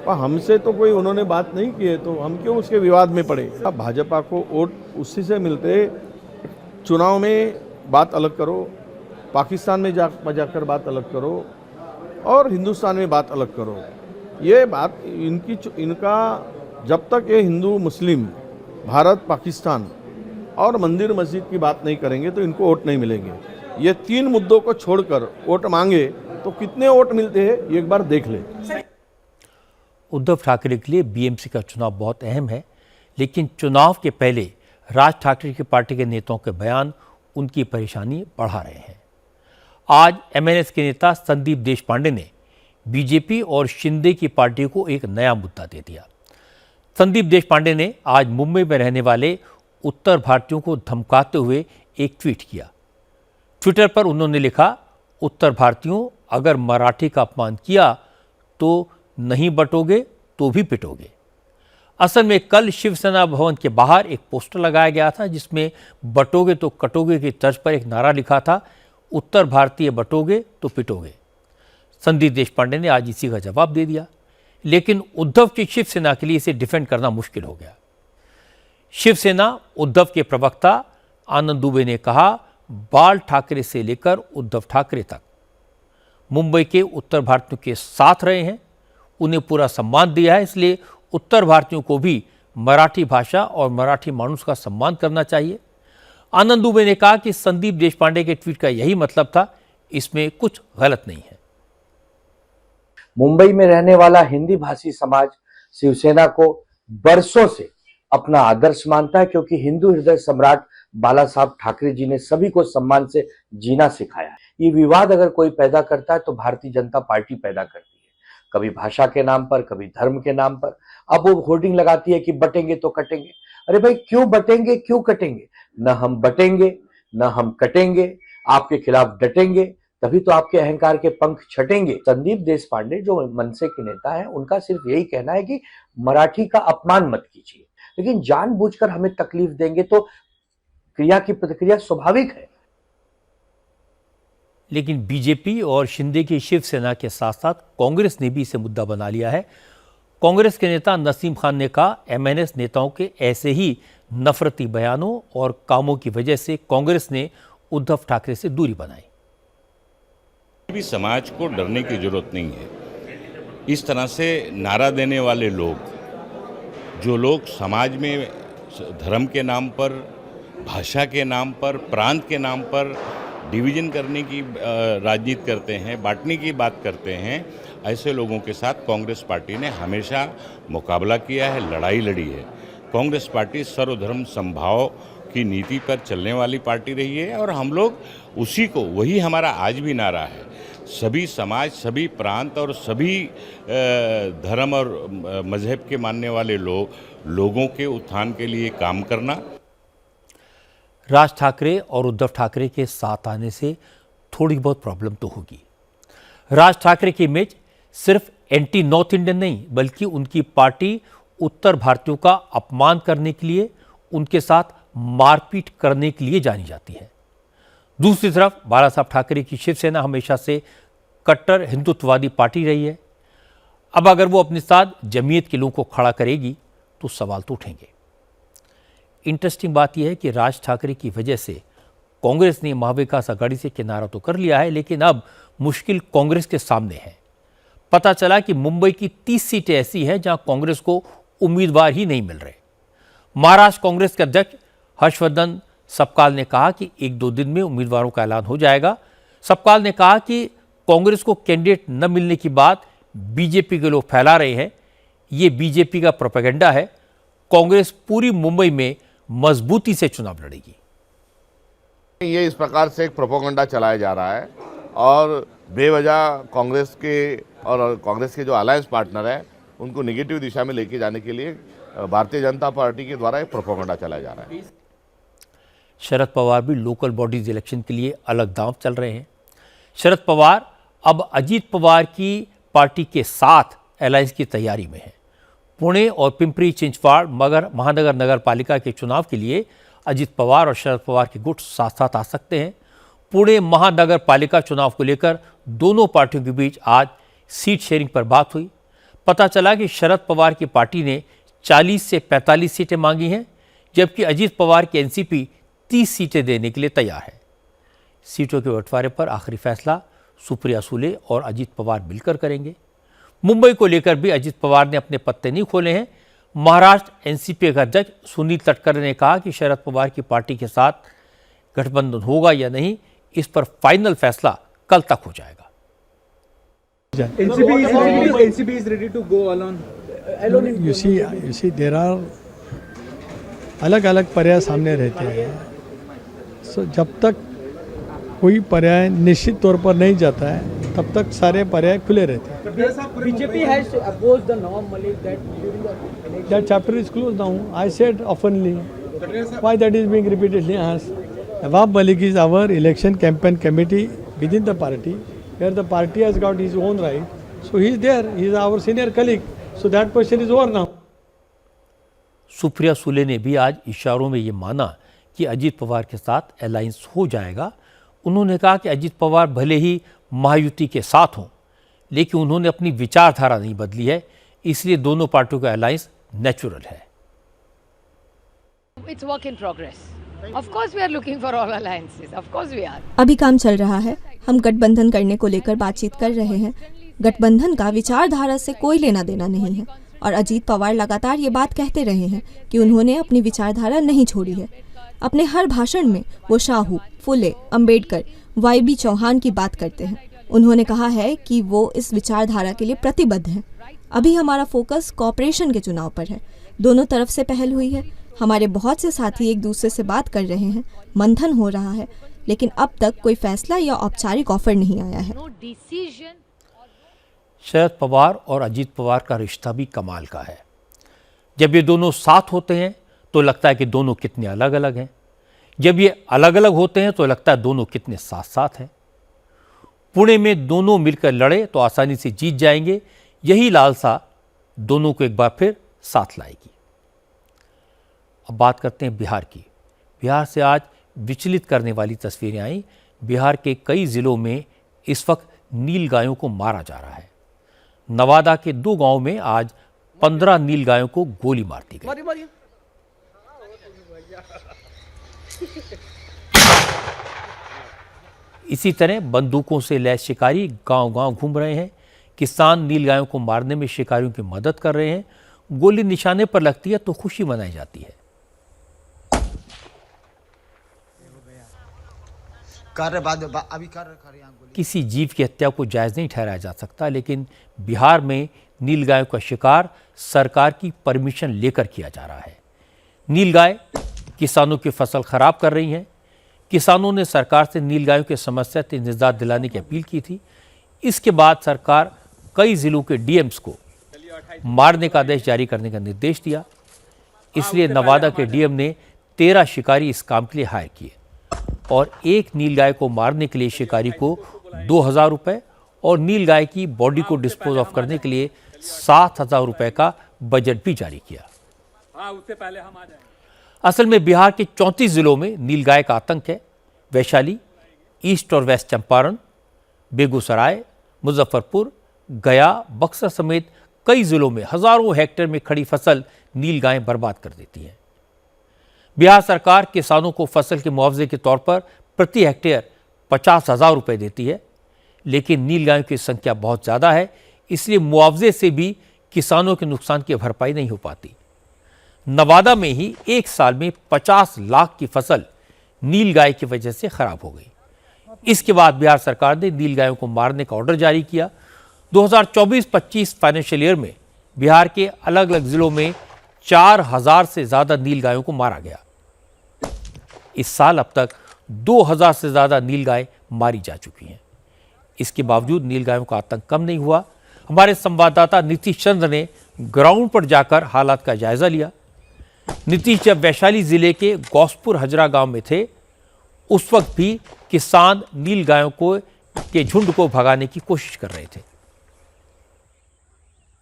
पर हमसे तो कोई उन्होंने बात नहीं की है, तो हम क्यों उसके विवाद में पड़े। अब भाजपा को वोट उसी से मिलते, चुनाव में बात अलग करो, पाकिस्तान में जाकर बात अलग करो और हिंदुस्तान में बात अलग करो। ये बात इनका जब तक ये हिंदू मुस्लिम भारत पाकिस्तान और मंदिर मस्जिद की बात नहीं करेंगे तो इनको वोट नहीं मिलेंगे। ये 3 मुद्दों को छोड़कर वोट मांगे तो कितने वोट मिलते हैं एक बार देख ले। उद्धव ठाकरे के लिए बीएमसी का चुनाव बहुत अहम है, लेकिन चुनाव के पहले राज ठाकरे की पार्टी के नेताओं के बयान उनकी परेशानी बढ़ा रहे हैं। आज एमएनएस के नेता संदीप देशपांडे ने बीजेपी और शिंदे की पार्टी को एक नया मुद्दा दे दिया। संदीप देशपांडे ने आज मुंबई में रहने वाले उत्तर भारतीयों को धमकाते हुए एक ट्वीट किया। ट्विटर पर उन्होंने लिखा, उत्तर भारतीयों, अगर मराठी का अपमान किया तो नहीं बटोगे तो भी पिटोगे। असल में कल शिवसेना भवन के बाहर एक पोस्टर लगाया गया था जिसमें बटोगे तो कटोगे की तर्ज पर एक नारा लिखा था, उत्तर भारतीय बटोगे तो पिटोगे। संदीप देशपांडे ने आज इसी का जवाब दे दिया, लेकिन उद्धव की शिवसेना के लिए इसे डिफेंड करना मुश्किल हो गया। शिवसेना उद्धव के प्रवक्ता आनंद दुबे ने कहा, बाल ठाकरे से लेकर उद्धव ठाकरे तक मुंबई के उत्तर भारतीयों के साथ रहे हैं, उन्हें पूरा सम्मान दिया है, इसलिए उत्तर भारतीयों को भी मराठी भाषा और मराठी मानुष का सम्मान करना चाहिए। आनंद दुबे ने कहा कि संदीप देशपांडे के ट्वीट का यही मतलब था, इसमें कुछ गलत नहीं है। मुंबई में रहने वाला हिंदी भाषी समाज शिवसेना को बरसों से अपना आदर्श मानता है, क्योंकि हिंदू हृदय सम्राट बाला साहब ठाकरे जी ने सभी को सम्मान से जीना सिखाया है। ये विवाद अगर कोई पैदा करता है तो भारतीय जनता पार्टी पैदा करती है, कभी भाषा के नाम पर, कभी धर्म के नाम पर। अब वो होर्डिंग लगाती है कि बटेंगे तो कटेंगे। अरे भाई, क्यों बटेंगे, क्यों कटेंगे? न हम बटेंगे न हम कटेंगे, आपके खिलाफ डटेंगे, तभी तो आपके अहंकार के पंख छटेंगे। संदीप देशपांडे जो मनसे के नेता हैं, उनका सिर्फ यही कहना है कि मराठी का अपमान मत कीजिए, लेकिन जानबूझकर हमें तकलीफ देंगे तो क्रिया की प्रतिक्रिया स्वाभाविक है। लेकिन बीजेपी और शिंदे की शिवसेना के साथ साथ कांग्रेस ने भी इसे मुद्दा बना लिया है। कांग्रेस के नेता नसीम खान ने कहा, एमएनएस नेताओं के ऐसे ही नफरती बयानों और कामों की वजह से कांग्रेस ने उद्धव ठाकरे से दूरी बनाई। भी समाज को डरने की जरूरत नहीं है। इस तरह से नारा देने वाले लोग, जो लोग समाज में धर्म के नाम पर, भाषा के नाम पर, प्रांत के नाम पर डिवीजन करने की राजनीति करते हैं, बांटने की बात करते हैं, ऐसे लोगों के साथ कांग्रेस पार्टी ने हमेशा मुकाबला किया है, लड़ाई लड़ी है। कांग्रेस पार्टी सर्वधर्म समभाव की नीति पर चलने वाली पार्टी रही है और हम लोग उसी को, वही हमारा आज भी नारा है, सभी समाज, सभी प्रांत और सभी धर्म और मजहब के मानने वाले लोगों के उत्थान के लिए काम करना। राज ठाकरे और उद्धव ठाकरे के साथ आने से थोड़ी बहुत प्रॉब्लम तो होगी। राज ठाकरे की इमेज सिर्फ एंटी नॉर्थ इंडियन नहीं, बल्कि उनकी पार्टी उत्तर भारतीयों का अपमान करने के लिए, उनके साथ मारपीट करने के लिए जानी जाती है। दूसरी तरफ बाला साहब ठाकरे की शिवसेना हमेशा से कट्टर हिंदुत्ववादी पार्टी रही है। अब अगर वो अपने साथ जमीयत के लोगों को खड़ा करेगी तो सवाल तो उठेंगे। इंटरेस्टिंग बात यह है कि राज ठाकरे की वजह से कांग्रेस ने महाविकास आघाड़ी से किनारा तो कर लिया है, लेकिन अब मुश्किल कांग्रेस के सामने है। पता चला कि मुंबई की 30 सीटें ऐसी हैं जहां कांग्रेस को उम्मीदवार ही नहीं मिल रहे। महाराष्ट्र कांग्रेस के अध्यक्ष हर्षवर्धन सपकाल ने कहा कि 1-2 दिन में उम्मीदवारों का ऐलान हो जाएगा। सपकाल ने कहा कि कांग्रेस को कैंडिडेट न मिलने की बात बीजेपी के लोग फैला रहे हैं, ये बीजेपी का प्रोपेगेंडा है। कांग्रेस पूरी मुंबई में मजबूती से चुनाव लड़ेगी। ये इस प्रकार से एक प्रोपेगेंडा चलाया जा रहा है और बेवजह कांग्रेस के जो अलायंस पार्टनर है उनको नेगेटिव दिशा में लेके जाने के लिए भारतीय जनता पार्टी के द्वारा एक प्रोपेगेंडा चलाया जा रहा है। शरद पवार भी लोकल बॉडीज इलेक्शन के लिए अलग दांव चल रहे हैं। शरद पवार अब अजीत पवार की पार्टी के साथ अलायंस की तैयारी में है। पुणे और पिंपरी चिंचवाड़ महानगर नगर पालिका के चुनाव के लिए अजीत पवार और शरद पवार के गुट साथ साथ आ सकते हैं। पुणे महानगर पालिका चुनाव को लेकर दोनों पार्टियों के बीच आज सीट शेयरिंग पर बात हुई। पता चला कि शरद पवार की पार्टी ने 40 से 45 सीटें मांगी हैं, जबकि अजीत पवार की एनसीपी 30 सीटें देने के लिए तैयार है। सीटों के बंटवारे पर आखिरी फैसला सुप्रिया सुले और अजीत पवार मिलकर करेंगे। मुंबई को लेकर भी अजीत पवार ने अपने पत्ते नहीं खोले हैं। महाराष्ट्र एनसीपी के अध्यक्ष सुनील तटकरे ने कहा कि शरद पवार की पार्टी के साथ गठबंधन होगा या नहीं, इस पर फाइनल फैसला कल तक हो जाएगा। NCP is ready to go alone. You see, there are अलग अलग पर्याय सामने रहते हैं। So, जब तक कोई पर्याय निश्चित तौर पर नहीं जाता है, तब तक सारे पर्याय खुले रहते हैं। BJP has opposed the Nawab Malik that during the election. That chapter is closed now. I said oftenly. Why that is being repeatedly asked? Nawab Malik is our election campaign committee within the party, where the party has got his own right. So he is there. He is our senior colleague. So that question is over now. Supriya Sule ने भी आज इशारों में ये माना कि अजीत पवार के साथ अलायंस हो जाएगा। उन्होंने कहा कि अजीत पवार भले ही महायुति के साथ हों, लेकिन उन्होंने अपनी विचारधारा नहीं बदली है, इसलिए दोनों पार्टियों का अलायंस नेचुरल है। It's work in progress. Of course we are looking for all alliances. Of course we are. अभी काम चल रहा है, हम गठबंधन करने को लेकर बातचीत कर रहे हैं। गठबंधन का विचारधारा से कोई लेना देना नहीं है और अजीत पवार लगातार ये बात कहते रहे हैं कि उन्होंने अपनी विचारधारा नहीं छोड़ी है। अपने हर भाषण में वो शाहू, फुले, अंबेडकर, YB चौहान की बात करते हैं। उन्होंने कहा है कि वो इस विचारधारा के लिए प्रतिबद्ध हैं। अभी हमारा फोकस कॉर्पोरेशन के चुनाव पर है। दोनों तरफ से पहल हुई है। हमारे बहुत से साथी एक दूसरे से बात कर रहे हैं, मंथन हो रहा है, लेकिन अब तक कोई फैसला या औपचारिक ऑफर नहीं आया है। शरद पवार और अजीत पवार का रिश्ता भी कमाल का है। जब ये दोनों साथ होते हैं तो लगता है कि दोनों कितने अलग अलग हैं। जब ये अलग अलग होते हैं तो लगता है दोनों कितने साथ साथ हैं। पुणे में दोनों मिलकर लड़े तो आसानी से जीत जाएंगे। यही लालसा दोनों को एक बार फिर साथ लाएगी। अब बात करते हैं बिहार की। बिहार से आज विचलित करने वाली तस्वीरें आई। बिहार के कई जिलों में इस वक्त नीलगायों को मारा जा रहा है। नवादा के 2 गांवों में आज 15 नीलगायों को गोली मार दी गई। इसी तरह बंदूकों से लैस शिकारी गांव-गांव घूम रहे हैं। किसान नीलगायों को मारने में शिकारियों की मदद कर रहे हैं। गोली निशाने पर लगती है तो खुशी मनाई जाती है। किसी जीव की हत्या को जायज़ नहीं ठहराया जा सकता, लेकिन बिहार में नीलगायों का शिकार सरकार की परमिशन लेकर किया जा रहा है। नीलगाय किसानों की फसल खराब कर रही हैं। किसानों ने सरकार से नीलगायों की समस्या से निजात दिलाने की अपील की थी। इसके बाद सरकार कई जिलों के डीएम्स को मारने का आदेश जारी करने का निर्देश दिया। इसलिए नवादा के डीएम ने 13 शिकारी इस काम के लिए हायर किए और एक नीलगाय को मारने के लिए शिकारी को 2000 रुपये और नीलगाय की बॉडी को डिस्पोज ऑफ करने के लिए 7000 रुपये का बजट भी जारी किया। असल में बिहार के 34 जिलों में नीलगाय का आतंक है। वैशाली, ईस्ट और वेस्ट चंपारण, बेगूसराय, मुजफ्फरपुर, गया, बक्सर समेत कई जिलों में हजारों हेक्टेयर में खड़ी फसल नीलगायें बर्बाद कर देती हैं। बिहार सरकार किसानों को फसल के मुआवजे के तौर पर प्रति हेक्टेयर 50,000 रुपये देती है, लेकिन नीलगायों की संख्या बहुत ज़्यादा है, इसलिए मुआवजे से भी किसानों के नुकसान की भरपाई नहीं हो पाती। नवादा में ही एक साल में 50 लाख की फसल नीलगाय की वजह से खराब हो गई। इसके बाद बिहार सरकार ने नीलगायों को मारने का ऑर्डर जारी किया। 2024-25 फाइनेंशियल ईयर में बिहार के अलग अलग जिलों में 4000 से ज़्यादा नीलगायों को मारा गया। इस साल अब तक 2000 से ज़्यादा नीलगाय मारी जा चुकी हैं। इसके बावजूद नीलगायों का आतंक कम नहीं हुआ। हमारे संवाददाता नीतीश चंद्र ने ग्राउंड पर जाकर हालात का जायजा लिया। नीतीश जब वैशाली जिले के गौसपुर हजरा गांव में थे, उस वक्त भी किसान नीलगायों के झुंड को भगाने की कोशिश कर रहे थे।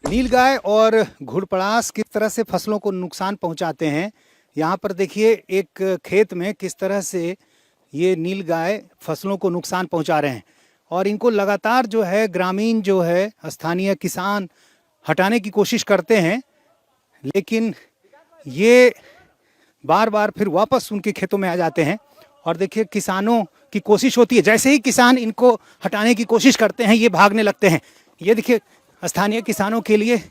नीलगाय और घुड़पड़ास किस तरह से फसलों को नुकसान पहुंचाते हैं, यहाँ पर देखिए एक खेत में किस तरह से ये नीलगाय फसलों को नुकसान पहुंचा रहे हैं और इनको लगातार जो है ग्रामीण जो है स्थानीय किसान हटाने की कोशिश करते हैं, लेकिन ये बार बार फिर वापस उनके खेतों में आ जाते हैं। और देखिए किसानों की कोशिश होती है, जैसे ही किसान इनको हटाने की कोशिश करते हैं ये भागने लगते हैं। ये देखिए स्थानीय किसानों के लिए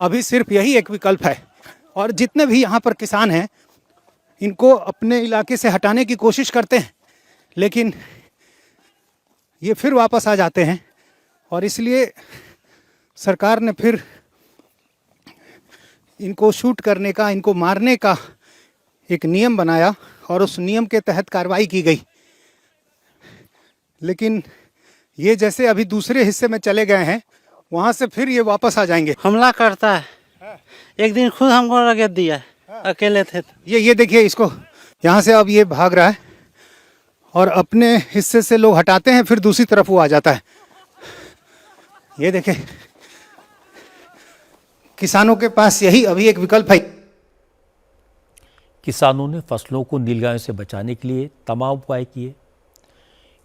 अभी सिर्फ यही एक विकल्प है, और जितने भी यहाँ पर किसान हैं इनको अपने इलाके से हटाने की कोशिश करते हैं, लेकिन ये फिर वापस आ जाते हैं। और इसलिए सरकार ने फिर इनको शूट करने का, इनको मारने का एक नियम बनाया और उस नियम के तहत कार्रवाई की गई। लेकिन ये जैसे अभी दूसरे हिस्से में चले गए हैं, वहाँ से फिर ये वापस आ जाएंगे। हमला करता है। एक दिन खुद हमको रगड़ दिया, अकेले थे। ये देखिए इसको, यहाँ से अब ये भाग रहा है और अपने हिस्से से लोग हटाते हैं, फिर दूसरी तरफ वो आ जाता है। ये देखिए किसानों के पास यही अभी एक विकल्प है। किसानों ने फसलों को नीलगायों से बचाने के लिए तमाम उपाय किए।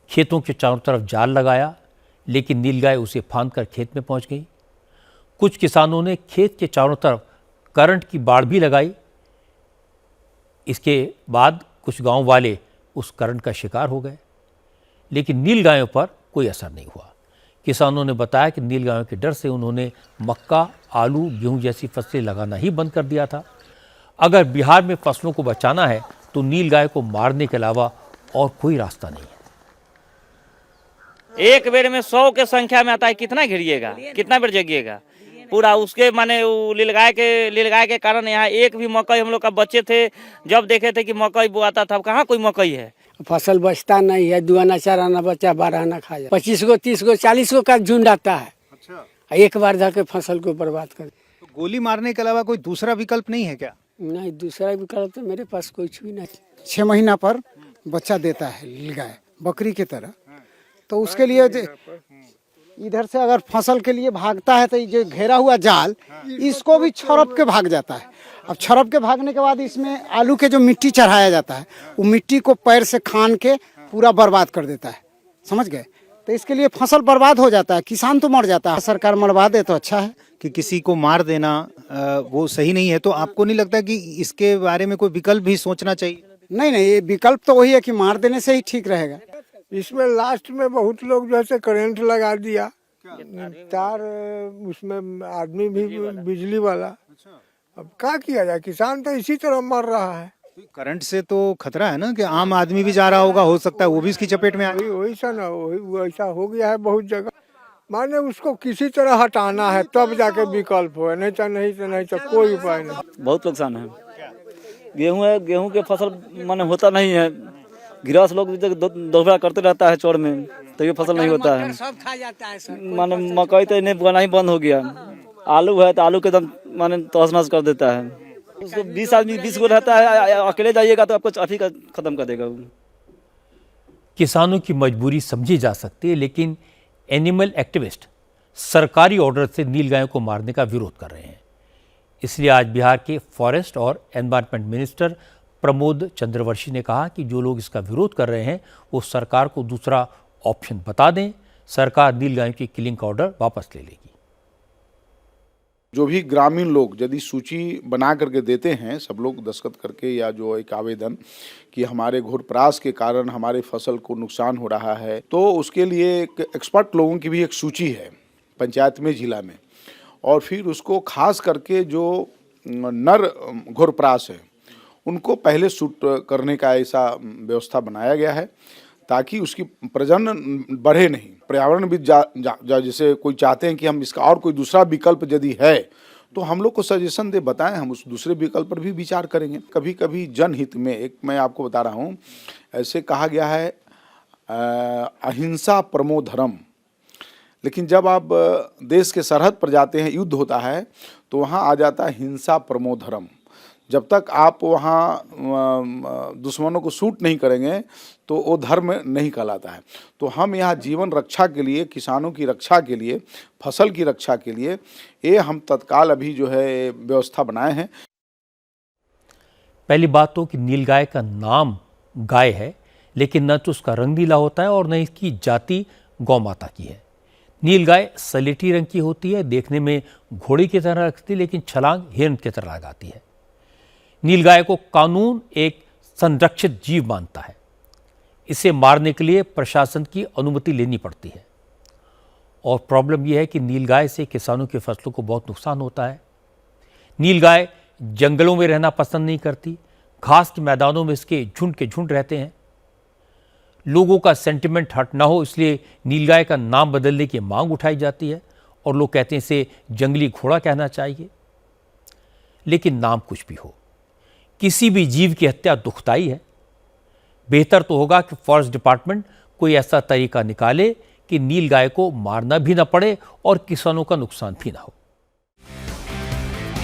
खेतों के चारों तरफ जाल लगाया, लेकिन नीलगाय उसे फांदकर खेत में पहुंच गई। कुछ किसानों ने खेत के चारों तरफ करंट की बाड़ भी लगाई। इसके बाद कुछ गांव वाले उस करंट का शिकार हो गए, लेकिन नीलगायों पर कोई असर नहीं हुआ। किसानों ने बताया कि नीलगायों के डर से उन्होंने मक्का, आलू, गेहूं जैसी फसलें लगाना ही बंद कर दिया था। अगर बिहार में फसलों को बचाना है तो नीलगाय को मारने के अलावा और कोई रास्ता नहीं है। एक बेर में 100 के संख्या में आता है, कितना घेरिएगा, कितना बेर जगिएगा पूरा। उसके माने नीलगाय के कारण यहाँ एक भी मकई हम लोग का बच्चे थे, जब देखे थे कि मकई बोआता था, कहाँ कोई मकई है। फसल बचता नहीं है, 2 आना 4 आना बच्चा 12 आना खा जाए। 25 को 30 को 40 को का झुंड आता है। अच्छा। एक बार जाके फसल को बर्बाद कर। तो गोली मारने के अलावा कोई दूसरा विकल्प नहीं है क्या? नहीं, दूसरा विकल्प तो मेरे पास कुछ भी नहीं। 6 महीना पर बच्चा देता है नीलगाय, बकरी की तरह। तो उसके लिए इधर से अगर फसल के लिए भागता है तो ये घेरा हुआ जाल इसको भी छरप के भाग जाता है। अब छरप के भागने के बाद इसमें आलू के जो मिट्टी चढ़ाया जाता है, वो मिट्टी को पैर से खान के पूरा बर्बाद कर देता है। समझ गए? तो इसके लिए फसल बर्बाद हो जाता है, किसान तो मर जाता है। सरकार मरवा दे तो अच्छा है। कि किसी को मार देना वो सही नहीं है, तो आपको नहीं लगता कि इसके बारे में कोई विकल्प भी सोचना चाहिए? नहीं, ये विकल्प तो वही है कि मार देने से ही ठीक रहेगा। इसमें लास्ट में बहुत लोग जैसे करंट लगा दिया, तार उसमें आदमी भी बिजली वाला। अब क्या किया जाए, किसान तो इसी तरह मर रहा है। करंट से तो खतरा है ना कि आम आदमी भी जा रहा होगा, हो सकता है वो भी इसकी चपेट में आ। वैसा ना वैसा हो गया है बहुत जगह। माने उसको किसी तरह हटाना है तब जाके विकल्प हो, नहीं तो कोई उपाय नहीं। बहुत नुकसान है। गेहूं है, गेहूं के फसल माने होता नहीं है। गिरास लोग दोहरा करते रहता है चौड़ में, तो ये फसल नहीं होता है। सब खा जाता है। माने मकई तो इन्हें बोना ही बंद हो गया। आलू है तो आलू के दम माने तहस नहस कर देता है। उसको 20 आदमी 20 को रहता है, अकेले जाइएगा तो आपको चाफी का खत्म कर देगा। किसानों की मजबूरी समझी जा सकती है, लेकिन एनिमल एक्टिविस्ट सरकारी ऑर्डर से नीलगायों को मारने का विरोध कर रहे हैं। इसलिए आज बिहार के फॉरेस्ट और एनवायरनमेंट मिनिस्टर प्रमोद चंद्रवंशी ने कहा कि जो लोग इसका विरोध कर रहे हैं वो सरकार को दूसरा ऑप्शन बता दें। सरकार नीलगायों की किलिंग का ऑर्डर वापस ले लेगी। जो भी ग्रामीण लोग यदि सूची बना करके देते हैं, सब लोग दस्तखत करके, या जो एक आवेदन कि हमारे घुड़परास के कारण हमारे फसल को नुकसान हो रहा है, तो उसके लिए एक एक्सपर्ट लोगों की भी एक सूची है पंचायत में, जिला में। और फिर उसको खास करके जो नर घुड़परास है उनको पहले शूट करने का ऐसा व्यवस्था बनाया गया है ताकि उसकी प्रजनन बढ़े नहीं। पर्यावरणविद जैसे कोई चाहते हैं कि हम इसका और कोई दूसरा विकल्प यदि है तो हम लोग को सजेशन दे, बताएं, हम उस दूसरे विकल्प पर भी विचार करेंगे। कभी कभी जनहित में, एक मैं आपको बता रहा हूँ, ऐसे कहा गया है अहिंसा परमो धर्म, लेकिन जब आप देश के सरहद पर जाते हैं, युद्ध होता है, तो वहाँ आ जाता है हिंसा परमो धर्म। जब तक आप वहाँ दुश्मनों को शूट नहीं करेंगे तो वो धर्म नहीं कहलाता है। तो हम यहाँ जीवन रक्षा के लिए, किसानों की रक्षा के लिए, फसल की रक्षा के लिए ये हम तत्काल अभी जो है व्यवस्था बनाए हैं। पहली बात तो कि नीलगाय का नाम गाय है, लेकिन न तो उसका रंग नीला होता है और न इसकी जाति गौ माता की है। नीलगाय सलेटी रंग की होती है, देखने में घोड़े की तरह लगती है, लेकिन छलांग हिरण की तरह लगाती है। नीलगाय को कानून एक संरक्षित जीव मानता है। इसे मारने के लिए प्रशासन की अनुमति लेनी पड़ती है। और प्रॉब्लम यह है कि नीलगाय से किसानों की फसलों को बहुत नुकसान होता है। नीलगाय जंगलों में रहना पसंद नहीं करती, घास के मैदानों में इसके झुंड के झुंड रहते हैं। लोगों का सेंटिमेंट हर्ट ना हो इसलिए नीलगाय का नाम बदलने की मांग उठाई जाती है और लोग कहते हैं इसे जंगली घोड़ा कहना चाहिए। लेकिन नाम कुछ भी हो, किसी भी जीव की हत्या दुखदाई है। बेहतर तो होगा कि फॉरेस्ट डिपार्टमेंट कोई ऐसा तरीका निकाले कि नीलगाय को मारना भी ना पड़े और किसानों का नुकसान भी ना हो।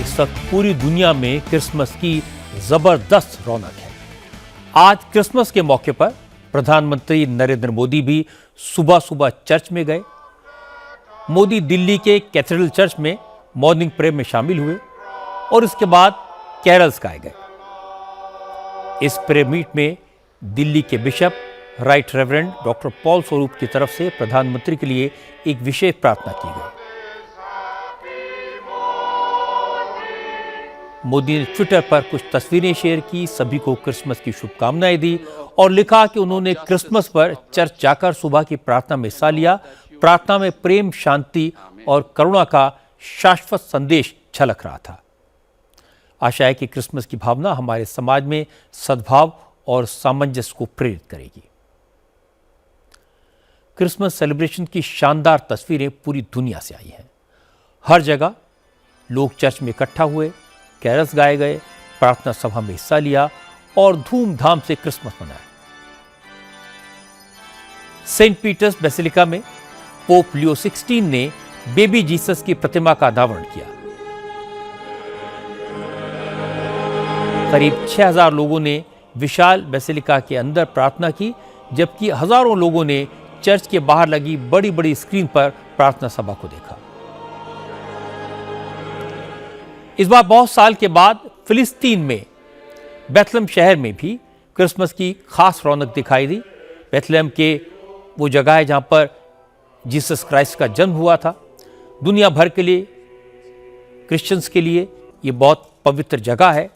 इस वक्त पूरी दुनिया में क्रिसमस की जबरदस्त रौनक है। आज क्रिसमस के मौके पर प्रधानमंत्री नरेंद्र मोदी भी सुबह सुबह चर्च में गए। मोदी दिल्ली के कैथेड्रल चर्च में मॉर्निंग प्रेयर में शामिल हुए और इसके बाद कैरल्स गाए गए। इस प्रेयर मीट में दिल्ली के bishop right reverend doctor Paul स्वरूप की तरफ से प्रधानमंत्री के लिए एक विशेष प्रार्थना की गई। मोदी ने ट्विटर पर कुछ तस्वीरें शेयर की, सभी को क्रिसमस की शुभकामनाएं दी और लिखा कि उन्होंने क्रिसमस पर चर्च जाकर सुबह की प्रार्थना में हिस्सा लिया। प्रार्थना में प्रेम, शांति और करुणा का शाश्वत संदेश झलक रहा था। आशा है कि क्रिसमस की भावना हमारे समाज में सद्भाव और सामंजस्य को प्रेरित करेगी। क्रिसमस सेलिब्रेशन की शानदार तस्वीरें पूरी दुनिया से आई हैं। हर जगह लोग चर्च में इकट्ठा हुए, कैरल्स गाए गए, प्रार्थना सभा में हिस्सा लिया और धूमधाम से क्रिसमस मनाया। सेंट पीटर्स बेसिलिका में पोप लियो 16 ने बेबी जीसस की प्रतिमा का अनावरण किया। करीब 6000 लोगों ने विशाल बेसिलिका के अंदर प्रार्थना की, जबकि हजारों लोगों ने चर्च के बाहर लगी बड़ी बड़ी स्क्रीन पर प्रार्थना सभा को देखा। इस बार बहुत साल के बाद फिलिस्तीन में बेथलेहम शहर में भी क्रिसमस की खास रौनक दिखाई दी। बेथलेहम के वो जगह है जहां पर जीसस क्राइस्ट का जन्म हुआ था। दुनिया भर के लिए, क्रिश्चियंस के लिए ये बहुत पवित्र जगह है।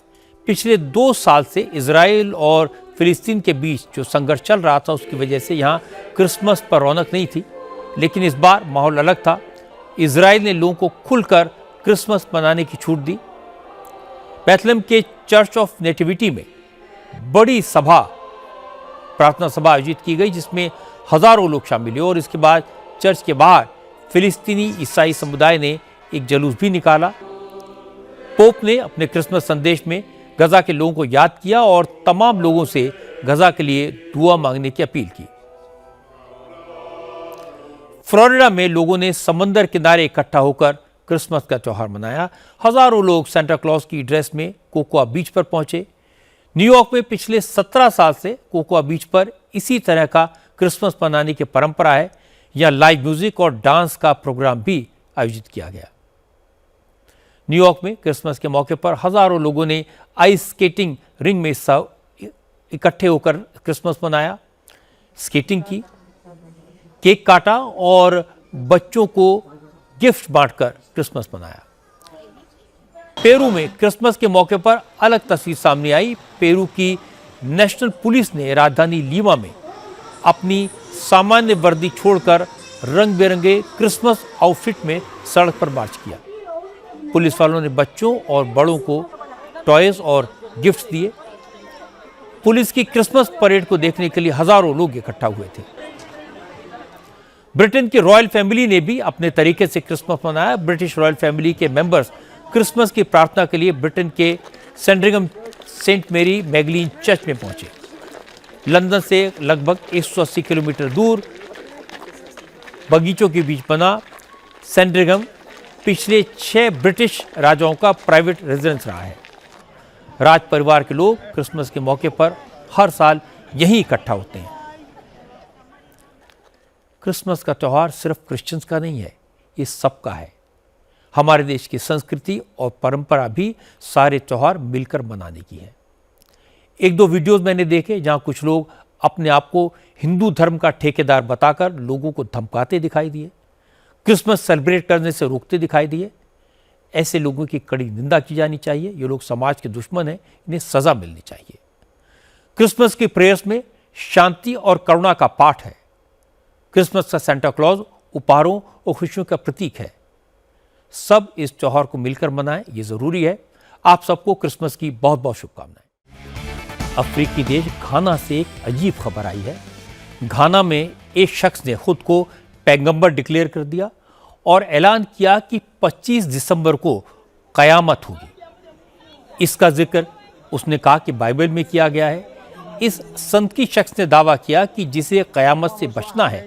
पिछले 2 साल से इजराइल और फिलिस्तीन के बीच जो संघर्ष चल रहा था उसकी वजह से यहाँ क्रिसमस पर रौनक नहीं थी, लेकिन इस बार माहौल अलग था। इजराइल ने लोगों को खुलकर क्रिसमस मनाने की छूट दी। बेथलेहम के चर्च ऑफ नेटिविटी में बड़ी सभा, प्रार्थना सभा आयोजित की गई जिसमें हजारों लोग शामिल हुए और इसके बाद चर्च के बाहर फिलिस्तीनी ईसाई समुदाय ने एक जुलूस भी निकाला। पोप ने अपने क्रिसमस संदेश में गजा के लोगों को याद किया और तमाम लोगों से गजा के लिए दुआ मांगने की अपील की। फ्लोरिडा में लोगों ने समंदर किनारे इकट्ठा होकर क्रिसमस का त्यौहार मनाया। हजारों लोग सेंटा क्लॉज की ड्रेस में कोकोआ बीच पर पहुंचे। न्यूयॉर्क में पिछले 17 साल से कोकोआ बीच पर इसी तरह का क्रिसमस मनाने की परंपरा है। यहां लाइव म्यूजिक और डांस का प्रोग्राम भी आयोजित किया गया। न्यूयॉर्क में क्रिसमस के मौके पर हजारों लोगों ने आइस स्केटिंग रिंग में इकट्ठे होकर क्रिसमस मनाया, स्केटिंग की, केक काटा और बच्चों को गिफ्ट बांटकर क्रिसमस मनाया। पेरू में क्रिसमस के मौके पर अलग तस्वीर सामने आई। पेरू की नेशनल पुलिस ने राजधानी लीमा में अपनी सामान्य वर्दी छोड़कर रंग बिरंगे क्रिसमस आउटफिट में सड़क पर मार्च किया। पुलिस वालों ने बच्चों और बड़ों को टॉयज और गिफ्ट दिए। पुलिस की क्रिसमस परेड को देखने के लिए हजारों लोग इकट्ठा हुए थे। ब्रिटेन की रॉयल फैमिली ने भी अपने तरीके से क्रिसमस मनाया। ब्रिटिश रॉयल फैमिली के मेंबर्स क्रिसमस की प्रार्थना के लिए ब्रिटेन के सेंड्रिंगम सेंट मेरी मैगलीन चर्च में पहुंचे। लंदन से लगभग 180 किलोमीटर दूर बगीचों के बीच बना सेंड्रिंगम पिछले 6 ब्रिटिश राजाओं का प्राइवेट रेजिडेंस रहा है। राज परिवार के लोग क्रिसमस के मौके पर हर साल यहीं इकट्ठा होते हैं। क्रिसमस का त्यौहार सिर्फ क्रिश्चियंस का नहीं है, ये सबका है। हमारे देश की संस्कृति और परंपरा भी सारे त्यौहार मिलकर मनाने की है। 1-2 वीडियोस मैंने देखे जहां कुछ लोग अपने आप को हिंदू धर्म का ठेकेदार बताकर लोगों को धमकाते दिखाई दिए। क्रिसमस सेलिब्रेट करने से रोकते दिखाई दिए। ऐसे लोगों की कड़ी निंदा की जानी चाहिए। ये लोग समाज के दुश्मन हैं, इन्हें सजा मिलनी चाहिए। क्रिसमस की प्रेयर्स में शांति और करुणा का पाठ है। क्रिसमस का सेंटा क्लॉज उपहारों और खुशियों का प्रतीक है। सब इस त्योहार को मिलकर मनाएं, ये जरूरी है। आप सबको क्रिसमस की बहुत बहुत शुभकामनाएं। अफ्रीकी देश घाना से एक अजीब खबर आई है। घाना में एक शख्स ने खुद को पैगंबर डिक्लेयर कर दिया और ऐलान किया कि 25 दिसंबर को कयामत होगी। इसका जिक्र उसने कहा कि बाइबल में किया गया है। इस संतकी शख्स ने दावा किया कि जिसे कयामत से बचना है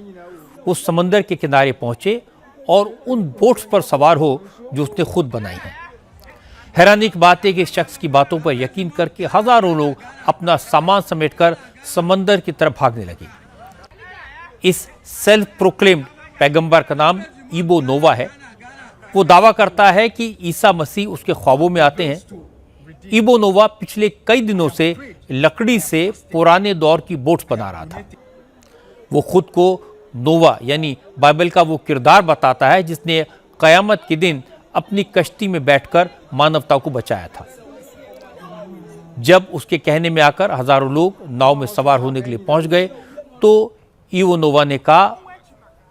वो समंदर के किनारे पहुंचे और उन बोट्स पर सवार हो जो उसने खुद बनाई हैं। हैरानी की बात है कि इस शख्स की बातों पर यकीन करके हजारों लोग अपना सामान समेटकर समंदर की तरफ भागने लगे। इस सेल्फ प्रोक्लेम्ड पैगंबर का नाम इबो नोवा है। वो दावा करता है कि ईसा मसीह उसके ख्वाबों में आते हैं। इबो नोवा पिछले कई दिनों से लकड़ी से पुराने दौर की बोट्स बना रहा था। वो खुद को नोवा यानी बाइबल का वो किरदार बताता है जिसने कयामत के दिन अपनी कश्ती में बैठकर मानवता को बचाया था। जब उसके कहने में आकर हजारों लोग नाव में सवार होने के लिए पहुंच गए तो इबो नोवा ने कहा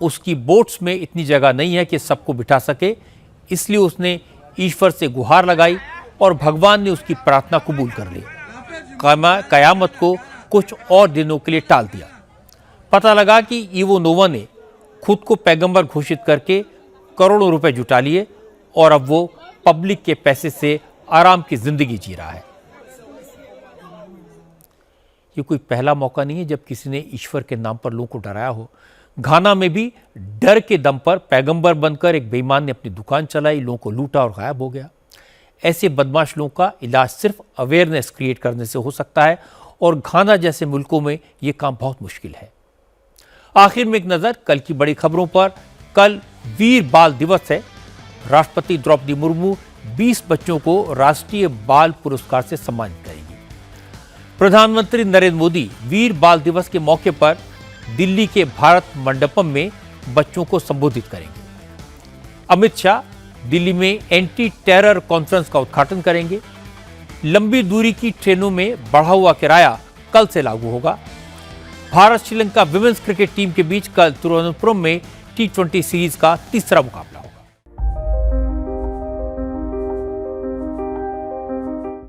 उसकी बोट्स में इतनी जगह नहीं है कि सबको बिठा सके, इसलिए उसने ईश्वर से गुहार लगाई और भगवान ने उसकी प्रार्थना कबूल कर ली। कयामत को कुछ और दिनों के लिए टाल दिया। पता लगा कि इबो नोवा ने खुद को पैगंबर घोषित करके करोड़ों रुपए जुटा लिए और अब वो पब्लिक के पैसे से आराम की जिंदगी जी रहा है। ये कोई पहला मौका नहीं है जब किसी ने ईश्वर के नाम पर लोगों को डराया हो। घाना में भी डर के दम पर पैगंबर बनकर एक बेईमान ने अपनी दुकान चलाई, लोगों को लूटा और गायब हो गया। ऐसे बदमाश लोगों का इलाज सिर्फ अवेयरनेस क्रिएट करने से हो सकता है और घाना जैसे मुल्कों में यह काम बहुत मुश्किल है। आखिर में एक नजर कल की बड़ी खबरों पर। कल वीर बाल दिवस है। राष्ट्रपति द्रौपदी मुर्मू 20 बच्चों को राष्ट्रीय बाल पुरस्कार से सम्मानित करेंगी। प्रधानमंत्री नरेंद्र मोदी वीर बाल दिवस के मौके पर दिल्ली के भारत मंडपम में बच्चों को संबोधित करेंगे। अमित शाह दिल्ली में एंटी टेरर कॉन्फ्रेंस का उद्घाटन करेंगे। लंबी दूरी की ट्रेनों में बढ़ा हुआ किराया कल से लागू होगा। Bharat Sri Lanka women's cricket team के बीच कल तिरुवनंतपुरम में T20 सीरीज का तीसरा मुकाबला होगा।